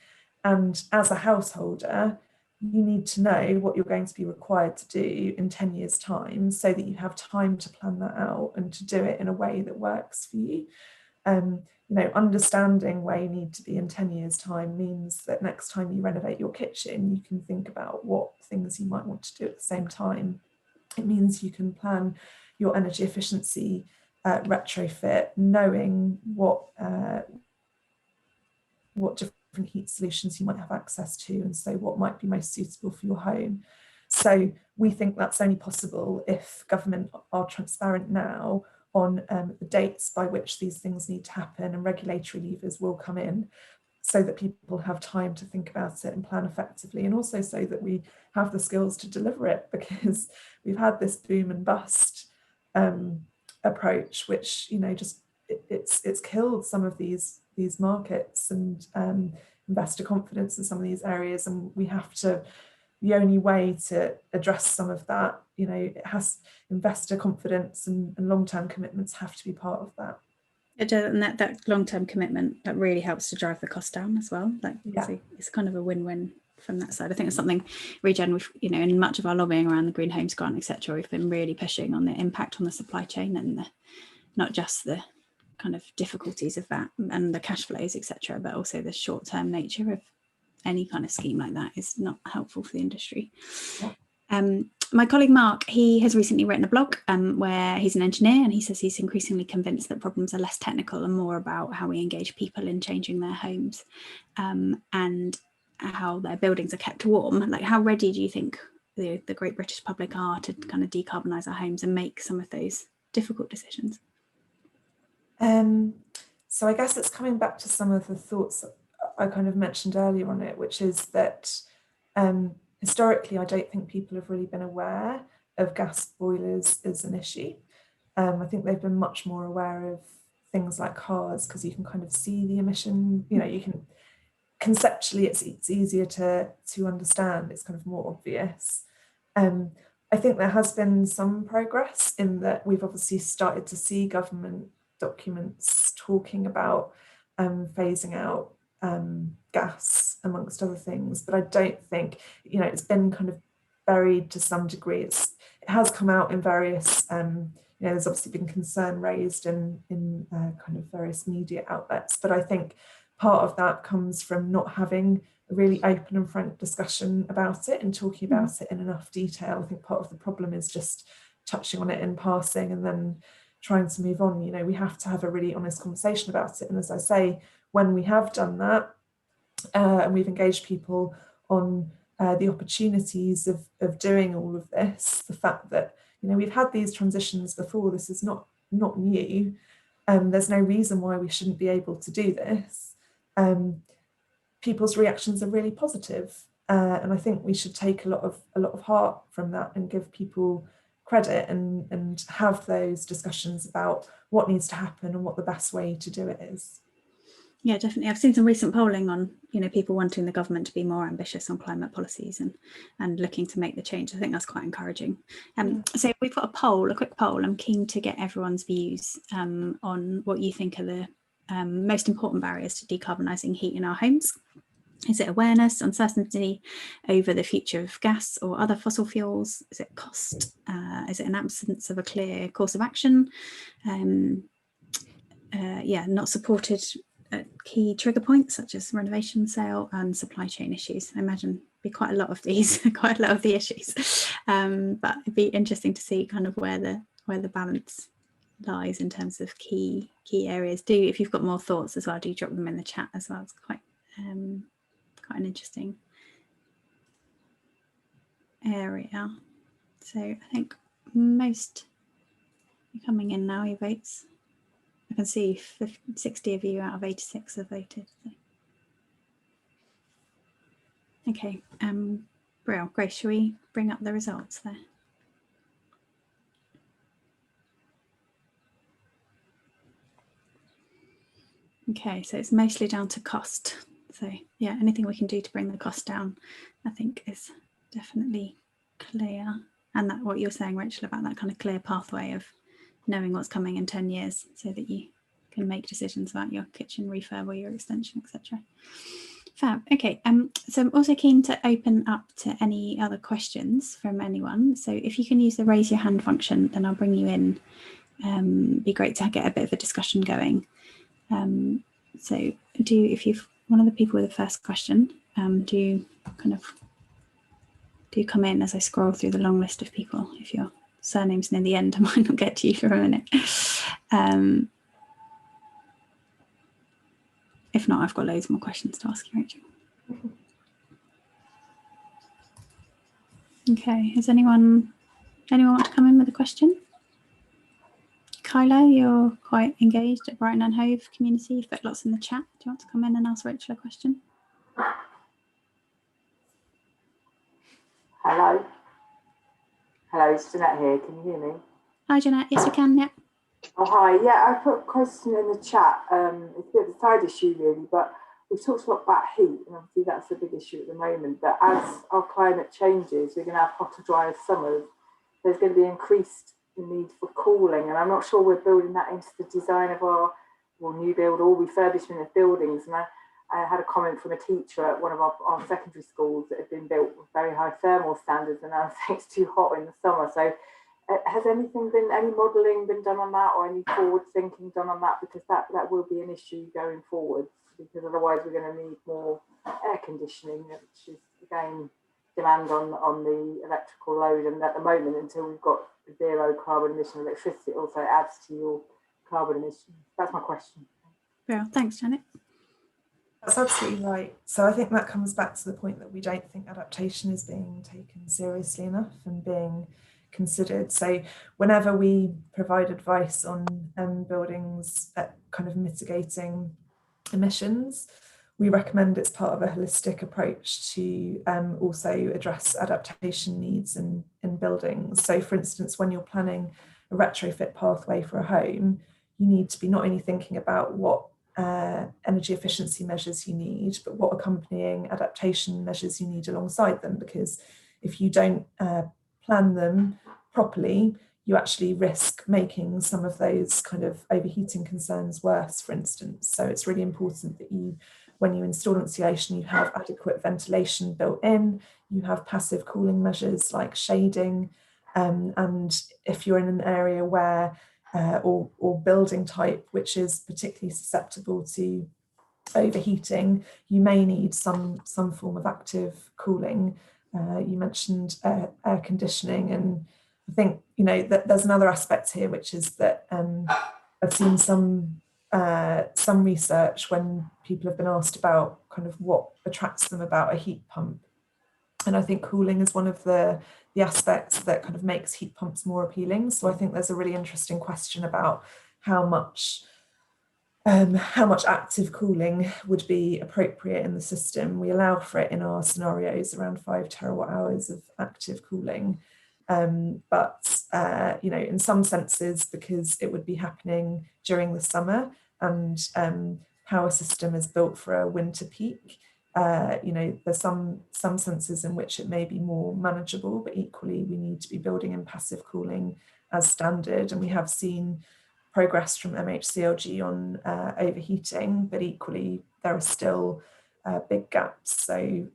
And as a householder, you need to know what you're going to be required to do in 10 years' time so that you have time to plan that out and to do it in a way that works for you. You know, understanding where you need to be in 10 years' time means that next time you renovate your kitchen, you can think about what things you might want to do at the same time. It means you can plan your energy efficiency retrofit, knowing what different heat solutions you might have access to, and so what might be most suitable for your home. So we think that's only possible if government are transparent now on the dates by which these things need to happen, and regulatory levers will come in so that people have time to think about it and plan effectively, and also so that we have the skills to deliver it, because we've had this boom and bust approach, which, you know, just it's killed some of these markets and investor confidence in some of these areas, and we have to, the only way to address some of that, you know, it has investor confidence and long-term commitments have to be part of that. It does, and that long-term commitment, that really helps to drive the cost down as well. Like, yeah. So it's kind of a win-win from that side. I think it's something Regen, we've, you know, in much of our lobbying around the Green Homes Grant, etc., we've been really pushing on the impact on the supply chain and not just the kind of difficulties of that and the cash flows, etc., but also the short-term nature of any kind of scheme like that is not helpful for the industry. Yeah. My colleague Mark, he has recently written a blog where he's an engineer, and he says he's increasingly convinced that problems are less technical and more about how we engage people in changing their homes and how their buildings are kept warm. Like, how ready do you think the great British public are to kind of decarbonise our homes and make some of those difficult decisions? So I guess it's coming back to some of the thoughts that I kind of mentioned earlier on it, which is that historically, I don't think people have really been aware of gas boilers as an issue. I think they've been much more aware of things like cars, because you can kind of see the emission, you know, you can conceptually, it's easier to understand, it's kind of more obvious. I think there has been some progress in that we've obviously started to see government documents talking about phasing out gas, amongst other things, but I don't think, you know, it's been kind of buried to some degree. It has come out in various, you know, there's obviously been concern raised in kind of various media outlets, but I think part of that comes from not having a really open and frank discussion about it and talking about it in enough detail. I think part of the problem is just touching on it in passing and then trying to move on. You know, we have to have a really honest conversation about it. And as I say, when we have done that and we've engaged people on the opportunities of doing all of this, the fact that, you know, we've had these transitions before, this is not new. There's no reason why we shouldn't be able to do this. People's reactions are really positive, and I think we should take a lot of heart from that and give people credit and have those discussions about what needs to happen and what the best way to do it is. Yeah, definitely. I've seen some recent polling on, you know, people wanting the government to be more ambitious on climate policies and looking to make the change. I think that's quite encouraging. So we've got a quick poll. I'm keen to get everyone's views on what you think are the most important barriers to decarbonising heat in our homes. Is it awareness, uncertainty over the future of gas or other fossil fuels? Is it cost? Is it an absence of a clear course of action? Not supported key trigger points such as renovation sale and supply chain issues. I imagine be quite a lot of these, quite a lot of the issues. But it'd be interesting to see kind of where the balance lies in terms of key areas. Do, if you've got more thoughts as well, do drop them in the chat as well. It's quite an interesting area. So I think most are coming in now, your votes. I can see 60 of you out of 86 have voted. So. Okay, Brill, Grace, shall we bring up the results there? Okay, so it's mostly down to cost. So yeah, anything we can do to bring the cost down, I think, is definitely clear. And that what you're saying, Rachel, about that kind of clear pathway of knowing what's coming in 10 years so that you can make decisions about your kitchen refurb or your extension, etc. Fab. Okay. So I'm also keen to open up to any other questions from anyone. So if you can use the raise your hand function, then I'll bring you in. Be great to get a bit of a discussion going. So if you've one of the people with the first question, do come in as I scroll through the long list of people. If your surname's near the end, I might not get to you for a minute. If not, I've got loads more questions to ask you, Rachel. Okay, has anyone want to come in with a question? Kyla, you're quite engaged at Brighton and Hove community. You've put lots in the chat. Do you want to come in and ask Rachel a question? Hello. Hello, it's Jeanette here. Can you hear me? Hi, Jeanette. Yes, we can. Yeah. Oh, hi. Yeah, I put a question in the chat. It's a bit of a side issue, really, but we've talked a lot about heat, and obviously that's a big issue at the moment. But as our climate changes, we're going to have hotter, drier summers. There's going to be increased need for cooling, and I'm not sure we're building that into the design of our new build or refurbishment of buildings. And I had a comment from a teacher at one of our secondary schools that had been built with very high thermal standards, and now it's too hot in the summer. So has any modelling been done on that, or any forward thinking done on that? Because that will be an issue going forward, because otherwise we're going to need more air conditioning, which is again demand on the electrical load. And at the moment, until we've got zero carbon emission electricity, it also adds to your carbon emissions. That's my question. Yeah, thanks, Janet. That's absolutely right. So I think that comes back to the point that we don't think adaptation is being taken seriously enough and being considered. So whenever we provide advice on buildings kind of mitigating emissions, we recommend it's part of a holistic approach to also address adaptation needs in buildings. So for instance, when you're planning a retrofit pathway for a home, you need to be not only thinking about what energy efficiency measures you need, but what accompanying adaptation measures you need alongside them, because if you don't plan them properly, you actually risk making some of those kind of overheating concerns worse, for instance. So it's really important that when you install insulation, you have adequate ventilation built in, you have passive cooling measures like shading, and if you're in an area where or building type which is particularly susceptible to overheating, you may need some form of active cooling. You mentioned air conditioning, and I think that there's another aspect here, which is that I've seen some research when people have been asked about kind of what attracts them about a heat pump, and I think cooling is one of the aspects that kind of makes heat pumps more appealing. So I think there's a really interesting question about how much active cooling would be appropriate in the system. We allow for it in our scenarios, around 5 terawatt hours of active cooling. But in some senses, because it would be happening during the summer and power system is built for a winter peak, there's some senses in which it may be more manageable, but equally we need to be building in passive cooling as standard. And we have seen progress from MHCLG on overheating, but equally there are still big gaps. So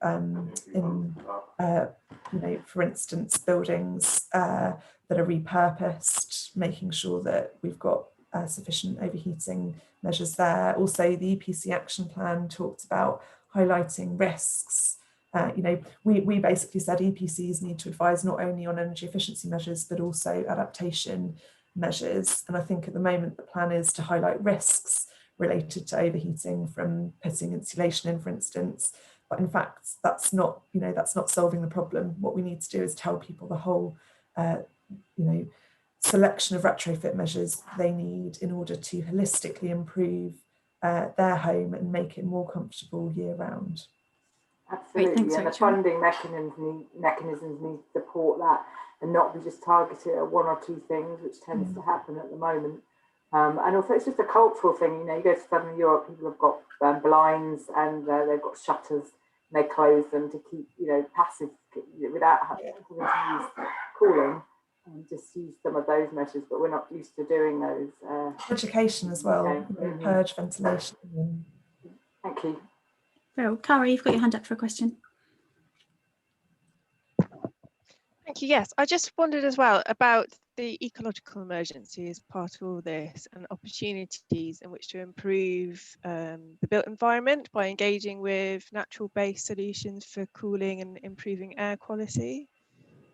for instance, buildings that are repurposed, making sure that we've got sufficient overheating measures there. Also, the EPC action plan talked about highlighting risks. We basically said EPCs need to advise not only on energy efficiency measures, but also adaptation measures. And I think at the moment, the plan is to highlight risks related to overheating from putting insulation in, for instance. But in fact, that's not solving the problem. What we need to do is tell people the whole, selection of retrofit measures they need in order to holistically improve their home and make it more comfortable year round. Absolutely, thanks, and the funding mechanisms need to support that and not be just targeted at one or two things, which tends to happen at the moment. And also it's just a cultural thing. You go to Southern Europe, people have got blinds and they've got shutters. they close them to keep, passive, without having to use cooling, and just use some of those measures, but we're not used to doing those. Education as well, purge, ventilation. Thank you. Well, Cara, you've got your hand up for a question. Thank you. Yes, I just wondered as well about the ecological emergency as part of all this, and opportunities in which to improve the built environment by engaging with natural-based solutions for cooling and improving air quality,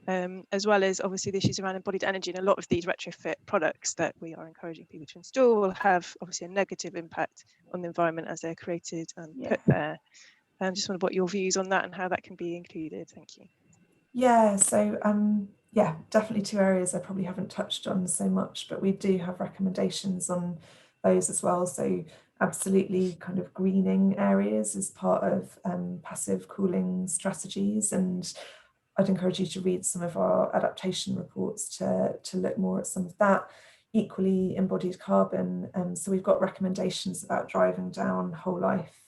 as well as obviously the issues around embodied energy. And a lot of these retrofit products that we are encouraging people to install will have obviously a negative impact on the environment as they're created and put there. I just wonder what your views on that and how that can be included. Thank you. Yeah, so yeah, definitely two areas I probably haven't touched on so much, but we do have recommendations on those as well. So absolutely kind of greening areas as part of passive cooling strategies, and I'd encourage you to read some of our adaptation reports to look more at some of that. Equally, embodied carbon, so we've got recommendations about driving down whole life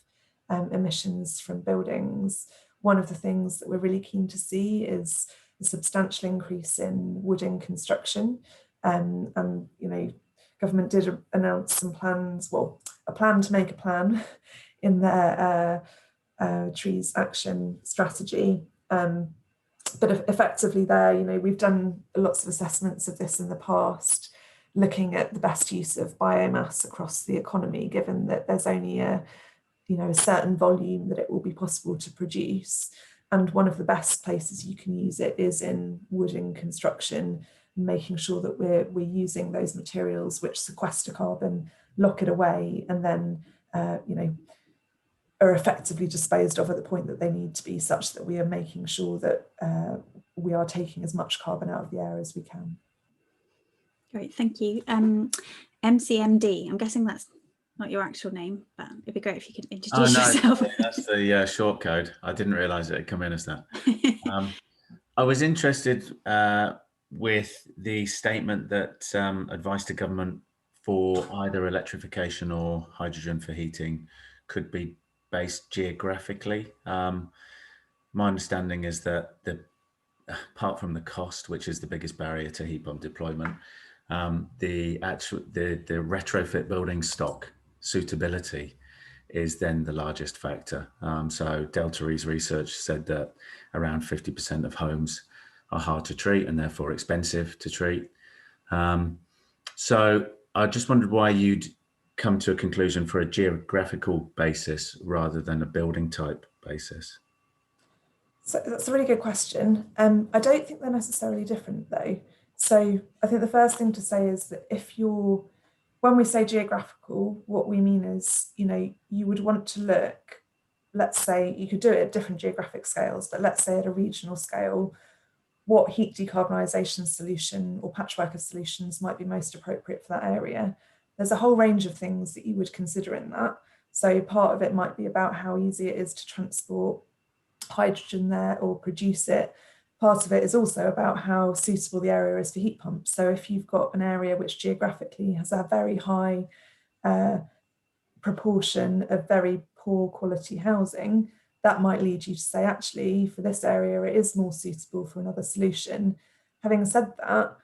emissions from buildings. One of the things that we're really keen to see is a substantial increase in wood-in construction. And government did announce some plans, well, a plan to make a plan in their trees action strategy. But effectively there, we've done lots of assessments of this in the past, looking at the best use of biomass across the economy, given that there's only a certain volume that it will be possible to produce. And one of the best places you can use it is in wooden construction, making sure that we're using those materials which sequester carbon, lock it away, and then are effectively disposed of at the point that they need to be, such that we are making sure that we are taking as much carbon out of the air as we can. Great, thank you. MCMD, I'm guessing that's not your actual name, but it'd be great if you could introduce yourself. That's the short code. I didn't realise it had come in as that. I was interested with the statement that advice to government for either electrification or hydrogen for heating could be based geographically. My understanding is that apart from the cost, which is the biggest barrier to heat pump deployment, the retrofit building stock suitability is then the largest factor. So Delta Re's research said that around 50% of homes are hard to treat and therefore expensive to treat. So I just wondered why you'd come to a conclusion for a geographical basis rather than a building type basis. So that's a really good question. I don't think they're necessarily different though. So I think the first thing to say is that when we say geographical, what we mean is, you would want to look, let's say you could do it at different geographic scales, but let's say at a regional scale, what heat decarbonisation solution or patchwork of solutions might be most appropriate for that area. There's a whole range of things that you would consider in that. So part of it might be about how easy it is to transport hydrogen there or produce it. Part of it is also about how suitable the area is for heat pumps. So if you've got an area which geographically has a very high proportion of very poor quality housing, that might lead you to say, actually, for this area, it is more suitable for another solution. Having said that,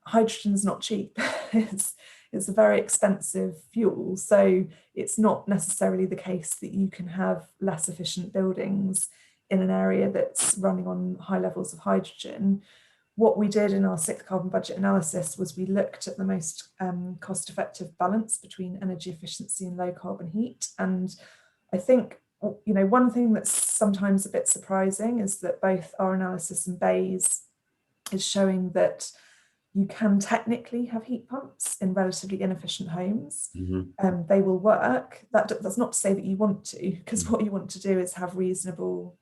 hydrogen's not cheap. It's a very expensive fuel. So it's not necessarily the case that you can have less efficient buildings in an area that's running on high levels of hydrogen. What we did in our sixth carbon budget analysis was we looked at the most cost-effective balance between energy efficiency and low carbon heat. And I think, one thing that's sometimes a bit surprising is that both our analysis and Bayes is showing that you can technically have heat pumps in relatively inefficient homes. Mm-hmm. They will work. That's not to say that you want to, because what you want to do is have reasonable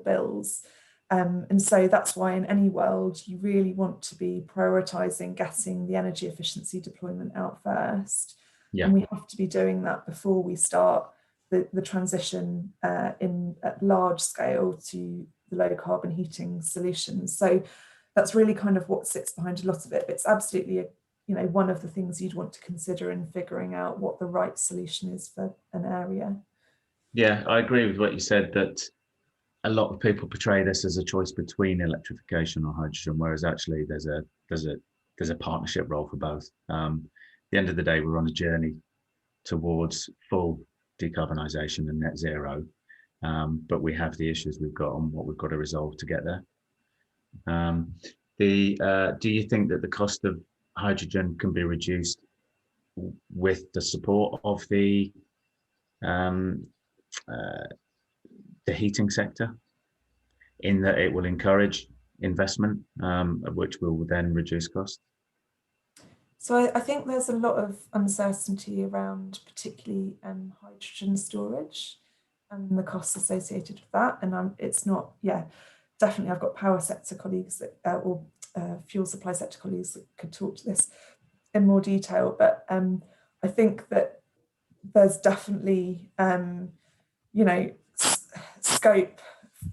bills. And so that's why in any world, you really want to be prioritising getting the energy efficiency deployment out first. Yeah. And we have to be doing that before we start the transition at large scale to the low carbon heating solutions. So that's really kind of what sits behind a lot of it. But it's absolutely one of the things you'd want to consider in figuring out what the right solution is for an area. Yeah, I agree with what you said, that a lot of people portray this as a choice between electrification or hydrogen, whereas actually there's a partnership role for both. At the end of the day, we're on a journey towards full decarbonisation and net zero, but we have the issues we've got and what we've got to resolve to get there. Do you think that the cost of hydrogen can be reduced with the support of the heating sector, in that it will encourage investment, which will then reduce costs? So I think there's a lot of uncertainty around particularly hydrogen storage and the costs associated with that. And it's not, definitely I've got power sector colleagues that, or fuel supply sector colleagues that could talk to this in more detail. But I think that there's definitely, scope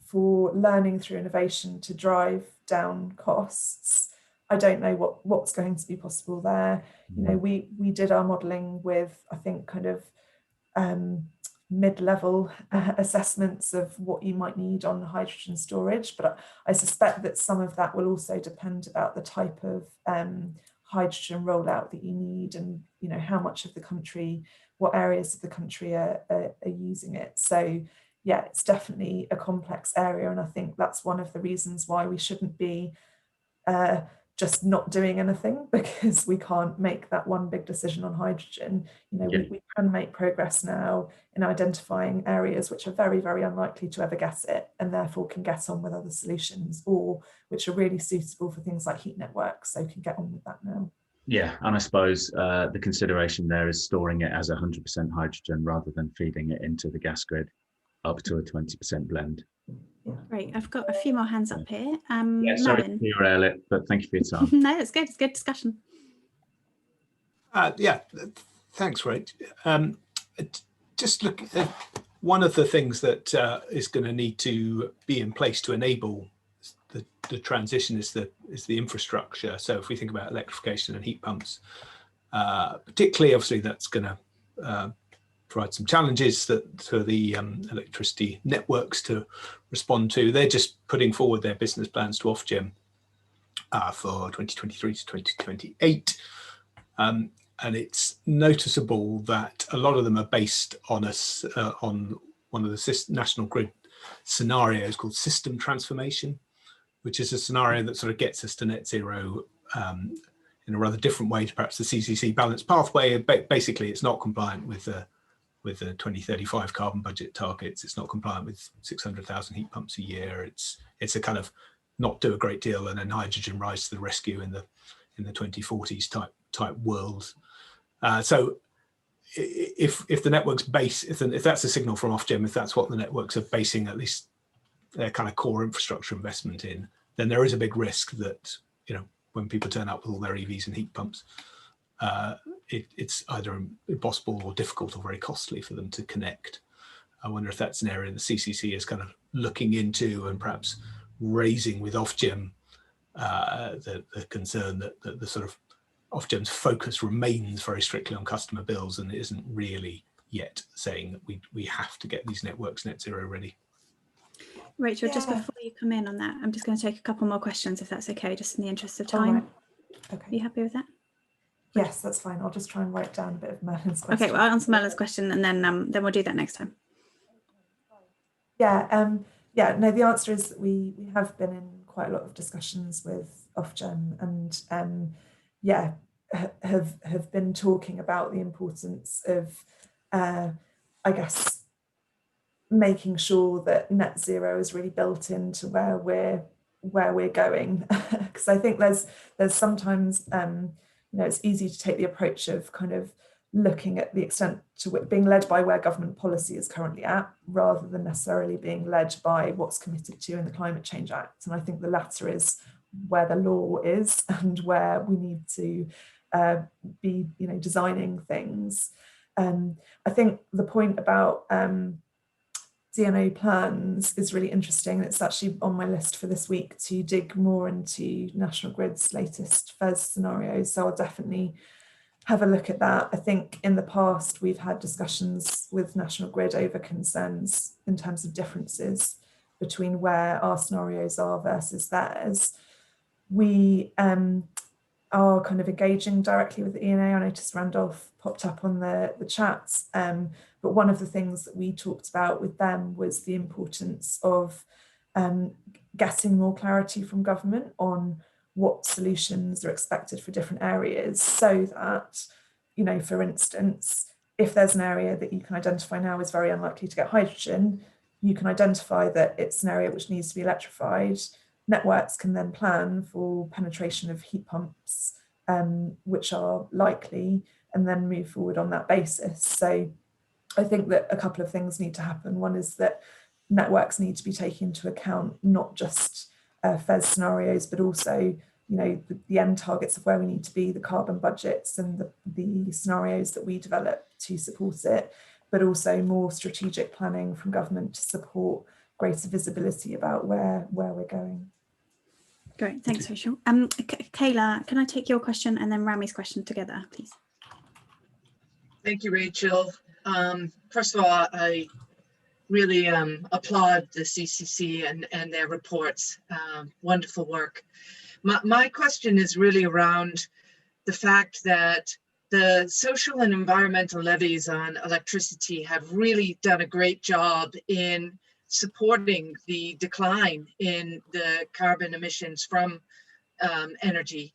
for learning through innovation to drive down costs. I don't know what's going to be possible there. We did our modelling with, I think, kind of mid-level assessments of what you might need on hydrogen storage, but I suspect that some of that will also depend about the type of hydrogen rollout that you need, and how much of the country, what areas of the country are using it. So yeah, it's definitely a complex area, and I think that's one of the reasons why we shouldn't be just not doing anything, because we can't make that one big decision on hydrogen. We can make progress now in identifying areas which are very, very unlikely to ever get it, and therefore can get on with other solutions, or which are really suitable for things like heat networks, so can get on with that now. Yeah, and I suppose the consideration there is storing it as 100% hydrogen rather than feeding it into the gas grid up to a 20% blend. Great, I've got a few more hands up here. Sorry to derail it, but thank you for your time. No, it's good. It's good discussion. Thanks, Rach. Just look at one of the things that is going to need to be in place to enable the transition is the infrastructure. So if we think about electrification and heat pumps, particularly, obviously that's going to provide some challenges for the electricity networks to respond to. They're just putting forward their business plans to Ofgem for 2023 to 2028. And it's noticeable that a lot of them are based on on one of the national grid scenarios called system transformation, which is a scenario that sort of gets us to net zero in a rather different way to perhaps the CCC balanced pathway. Basically, it's not compliant with the 2035 carbon budget targets. It's not compliant with 600,000 heat pumps a year. It's a kind of not do a great deal and then hydrogen rise to the rescue in the 2040s type world. So if the networks base, if that's a signal from Ofgem, if that's what the networks are basing at least their kind of core infrastructure investment in, then there is a big risk that when people turn up with all their EVs and heat pumps, it's either impossible or difficult or very costly for them to connect. I wonder if that's an area the CCC is kind of looking into and perhaps raising with Ofgem the concern that the sort of Ofgem's focus remains very strictly on customer bills, and it isn't really yet saying that we have to get these networks net zero ready. Rachel, just before you come in on that, I'm just going to take a couple more questions, if that's okay, just in the interest of time. Right. Okay. Are you happy with that? Yes, that's fine. I'll just try and write down a bit of Merlin's question. Okay, well, I'll answer Merlin's question, and then we'll do that next time. No, the answer is that we have been in quite a lot of discussions with Ofgem, and have been talking about the importance of, I guess, making sure that net zero is really built into where we're going, because I think there's sometimes it's easy to take the approach of kind of looking at the extent to being led by where government policy is currently at, rather than necessarily being led by what's committed to in the Climate Change Act. And I think the latter is where the law is and where we need to be designing things. I think the point about DNO plans is really interesting. It's actually on my list for this week to dig more into National Grid's latest FES scenarios. So I'll definitely have a look at that. I think in the past we've had discussions with National Grid over concerns in terms of differences between where our scenarios are versus theirs. We are kind of engaging directly with the ENA. I noticed Randolph popped up on the chats, but one of the things that we talked about with them was the importance of getting more clarity from government on what solutions are expected for different areas, so that, you know, for instance, if there's an area that you can identify now is very unlikely to get hydrogen, you can identify that it's an area which needs to be electrified. Networks can then plan for penetration of heat pumps, which are likely, and then move forward on that basis. So I think that a couple of things need to happen. One is that networks need to be taken into account, not just FES scenarios, but also, you know, the end targets of where we need to be, the carbon budgets and the scenarios that we develop to support it, but also more strategic planning from government to support greater visibility about where we're going. Great, thanks, Rachel. Kayla, can I take your question and then Rami's question together, please? Thank you, Rachel. First of all, I really applaud the CCC and their reports. Wonderful work. My question is really around the fact that the social and environmental levies on electricity have really done a great job in supporting the decline in the carbon emissions from energy.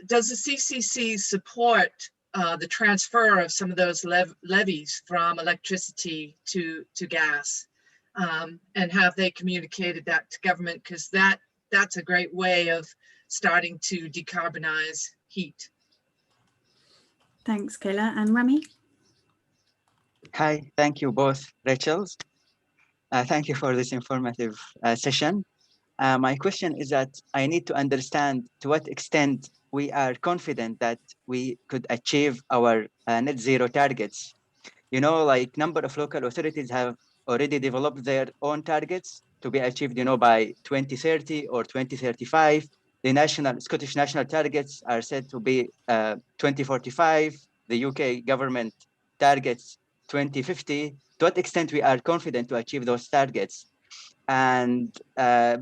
Does the CCC support the transfer of some of those levies from electricity to gas? And have they communicated that to government? Because that's a great way of starting to decarbonize heat. Thanks, Kayla. And Rami? Hi, thank you both, Rachels. Thank you for this informative session. My question is that I need to understand to what extent we are confident that we could achieve our net zero targets. You know, like number of local authorities have already developed their own targets to be achieved, you know, by 2030 or 2035. The Scottish national targets are said to be 2045. The UK government targets 2050. To what extent we are confident to achieve those targets? And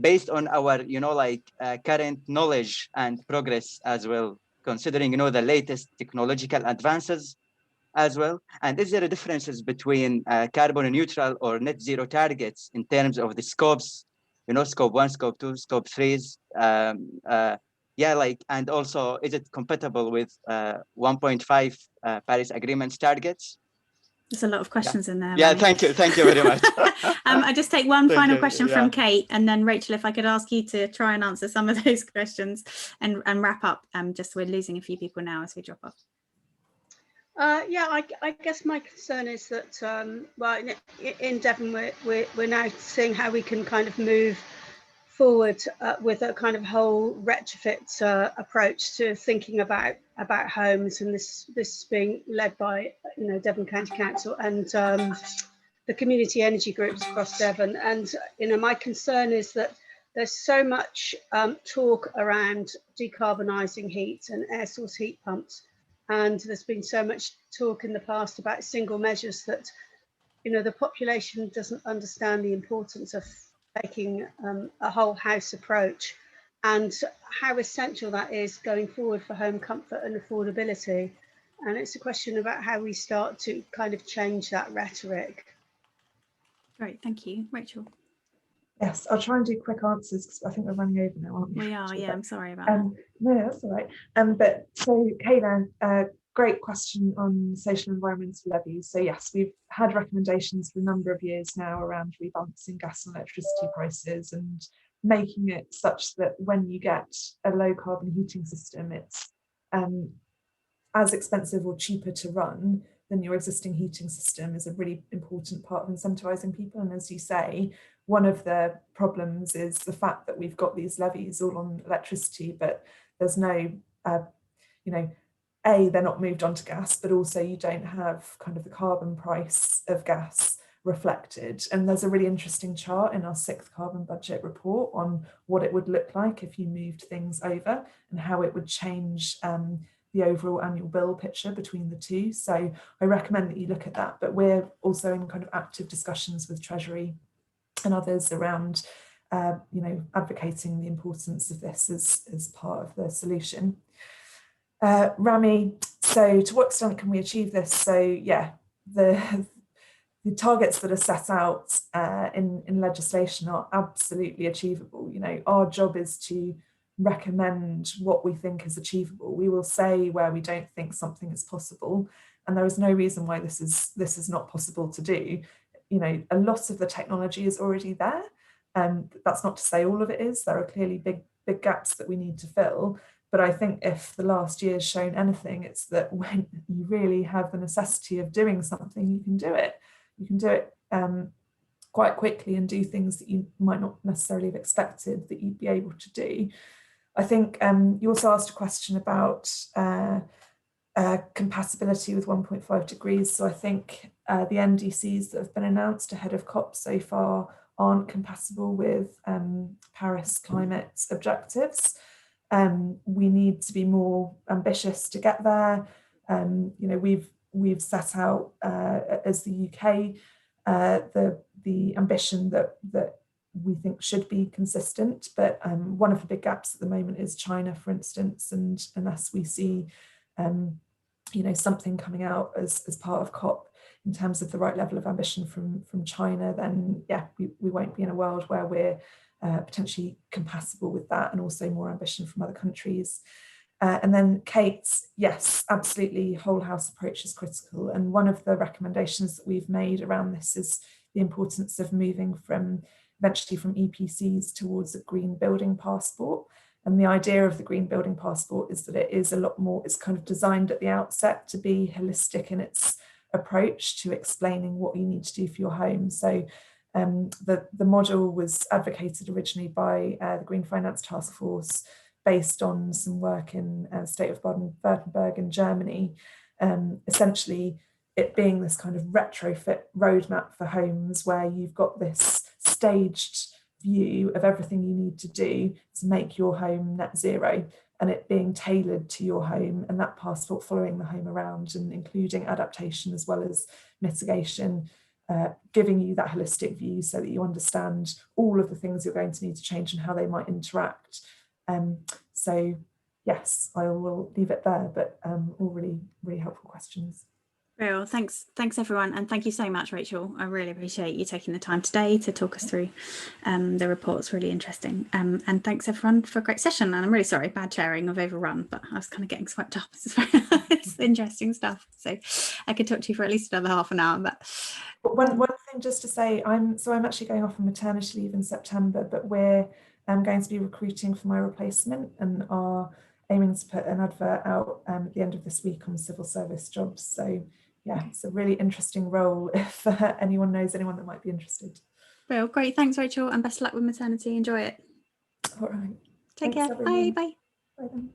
based on our, you know, like current knowledge and progress as well, considering, you know, the latest technological advances as well. And is there differences between carbon neutral or net zero targets in terms of the scopes, you know, scope 1, scope 2, scope 3s? Yeah, like, and also, is it compatible with 1.5 Paris Agreement's targets? There's a lot of questions in there. Yeah, Rami. thank you very much. I just take one final question from Kate, and then Rachel, if I could ask you to try and answer some of those questions and wrap up. Just we're losing a few people now as we drop off. Yeah, I guess my concern is that, well, in Devon, we're now seeing how we can kind of move forward with a kind of whole retrofit approach to thinking about homes, and this being led by, you know, Devon County Council and the community energy groups across Devon. And, you know, my concern is that there's so much talk around decarbonising heat and air source heat pumps. And there's been so much talk in the past about single measures that, you know, the population doesn't understand the importance of taking a whole house approach and how essential that is going forward for home comfort and affordability. And it's a question about how we start to kind of change that rhetoric. Great, thank you. Rachel? Yes, I'll try and do quick answers because I think we're running over now, aren't we? We are, yeah, I'm sorry about that. No, that's all right. But so, Kayla, great question on social and environmental levies. So yes, we've had recommendations for a number of years now around rebalancing gas and electricity prices and making it such that when you get a low carbon heating system, it's as expensive or cheaper to run than your existing heating system is a really important part of incentivizing people. And as you say, one of the problems is the fact that we've got these levies all on electricity, but there's no, you know, they're not moved on to gas, but also you don't have kind of the carbon price of gas reflected. And there's a really interesting chart in our 6th carbon budget report on what it would look like if you moved things over and how it would change the overall annual bill picture between the two. So I recommend that you look at that, but we're also in kind of active discussions with Treasury and others around you know, advocating the importance of this as part of the solution. Rami, so to what extent can we achieve this? So yeah, the targets that are set out in legislation are absolutely achievable. You know, our job is to recommend what we think is achievable. We will say where we don't think something is possible, and there is no reason why this is not possible to do. You know, a lot of the technology is already there, and that's not to say all of it is. There are clearly big gaps that we need to fill. But I think if the last year's shown anything, it's that when you really have the necessity of doing something, you can do it. You can do it quite quickly and do things that you might not necessarily have expected that you'd be able to do. I think you also asked a question about compatibility with 1.5 degrees. So I think the NDCs that have been announced ahead of COP so far aren't compatible with Paris climate objectives. We need to be more ambitious to get there. You know, we've set out as the UK the ambition that we think should be consistent, but one of the big gaps at the moment is China, for instance, and unless we see you know, something coming out as part of COP in terms of the right level of ambition from China, then yeah, we won't be in a world where we're potentially compatible with that, and also more ambition from other countries. And then Kate, yes, absolutely, whole house approach is critical. And one of the recommendations that we've made around this is the importance of moving eventually from EPCs towards a green building passport. And the idea of the green building passport is that it is a lot more, it's kind of designed at the outset to be holistic in its approach to explaining what you need to do for your home. So the model was advocated originally by the Green Finance Task Force based on some work in the state of Baden-Württemberg in Germany, essentially it being this kind of retrofit roadmap for homes where you've got this staged view of everything you need to do to make your home net zero, and it being tailored to your home, and that passport following the home around and including adaptation as well as mitigation, giving you that holistic view so that you understand all of the things you're going to need to change and how they might interact. So yes, I will leave it there, but all really, really helpful questions. Real, thanks everyone, and thank you so much, Rachel. I really appreciate you taking the time today to talk us through the report. It's really interesting, and thanks everyone for a great session. And I'm really sorry, bad chairing, I've overrun, but I was kind of getting swept up. It's interesting stuff, so I could talk to you for at least another half an hour. But one thing just to say, I'm actually going off on maternity leave in September, but we're going to be recruiting for my replacement and are aiming to put an advert out at the end of this week on civil service jobs. So yeah, it's a really interesting role if anyone knows anyone that might be interested. Well, great. Thanks, Rachel, and best of luck with maternity. Enjoy it. All right. Take care. Bye. Bye. Bye then.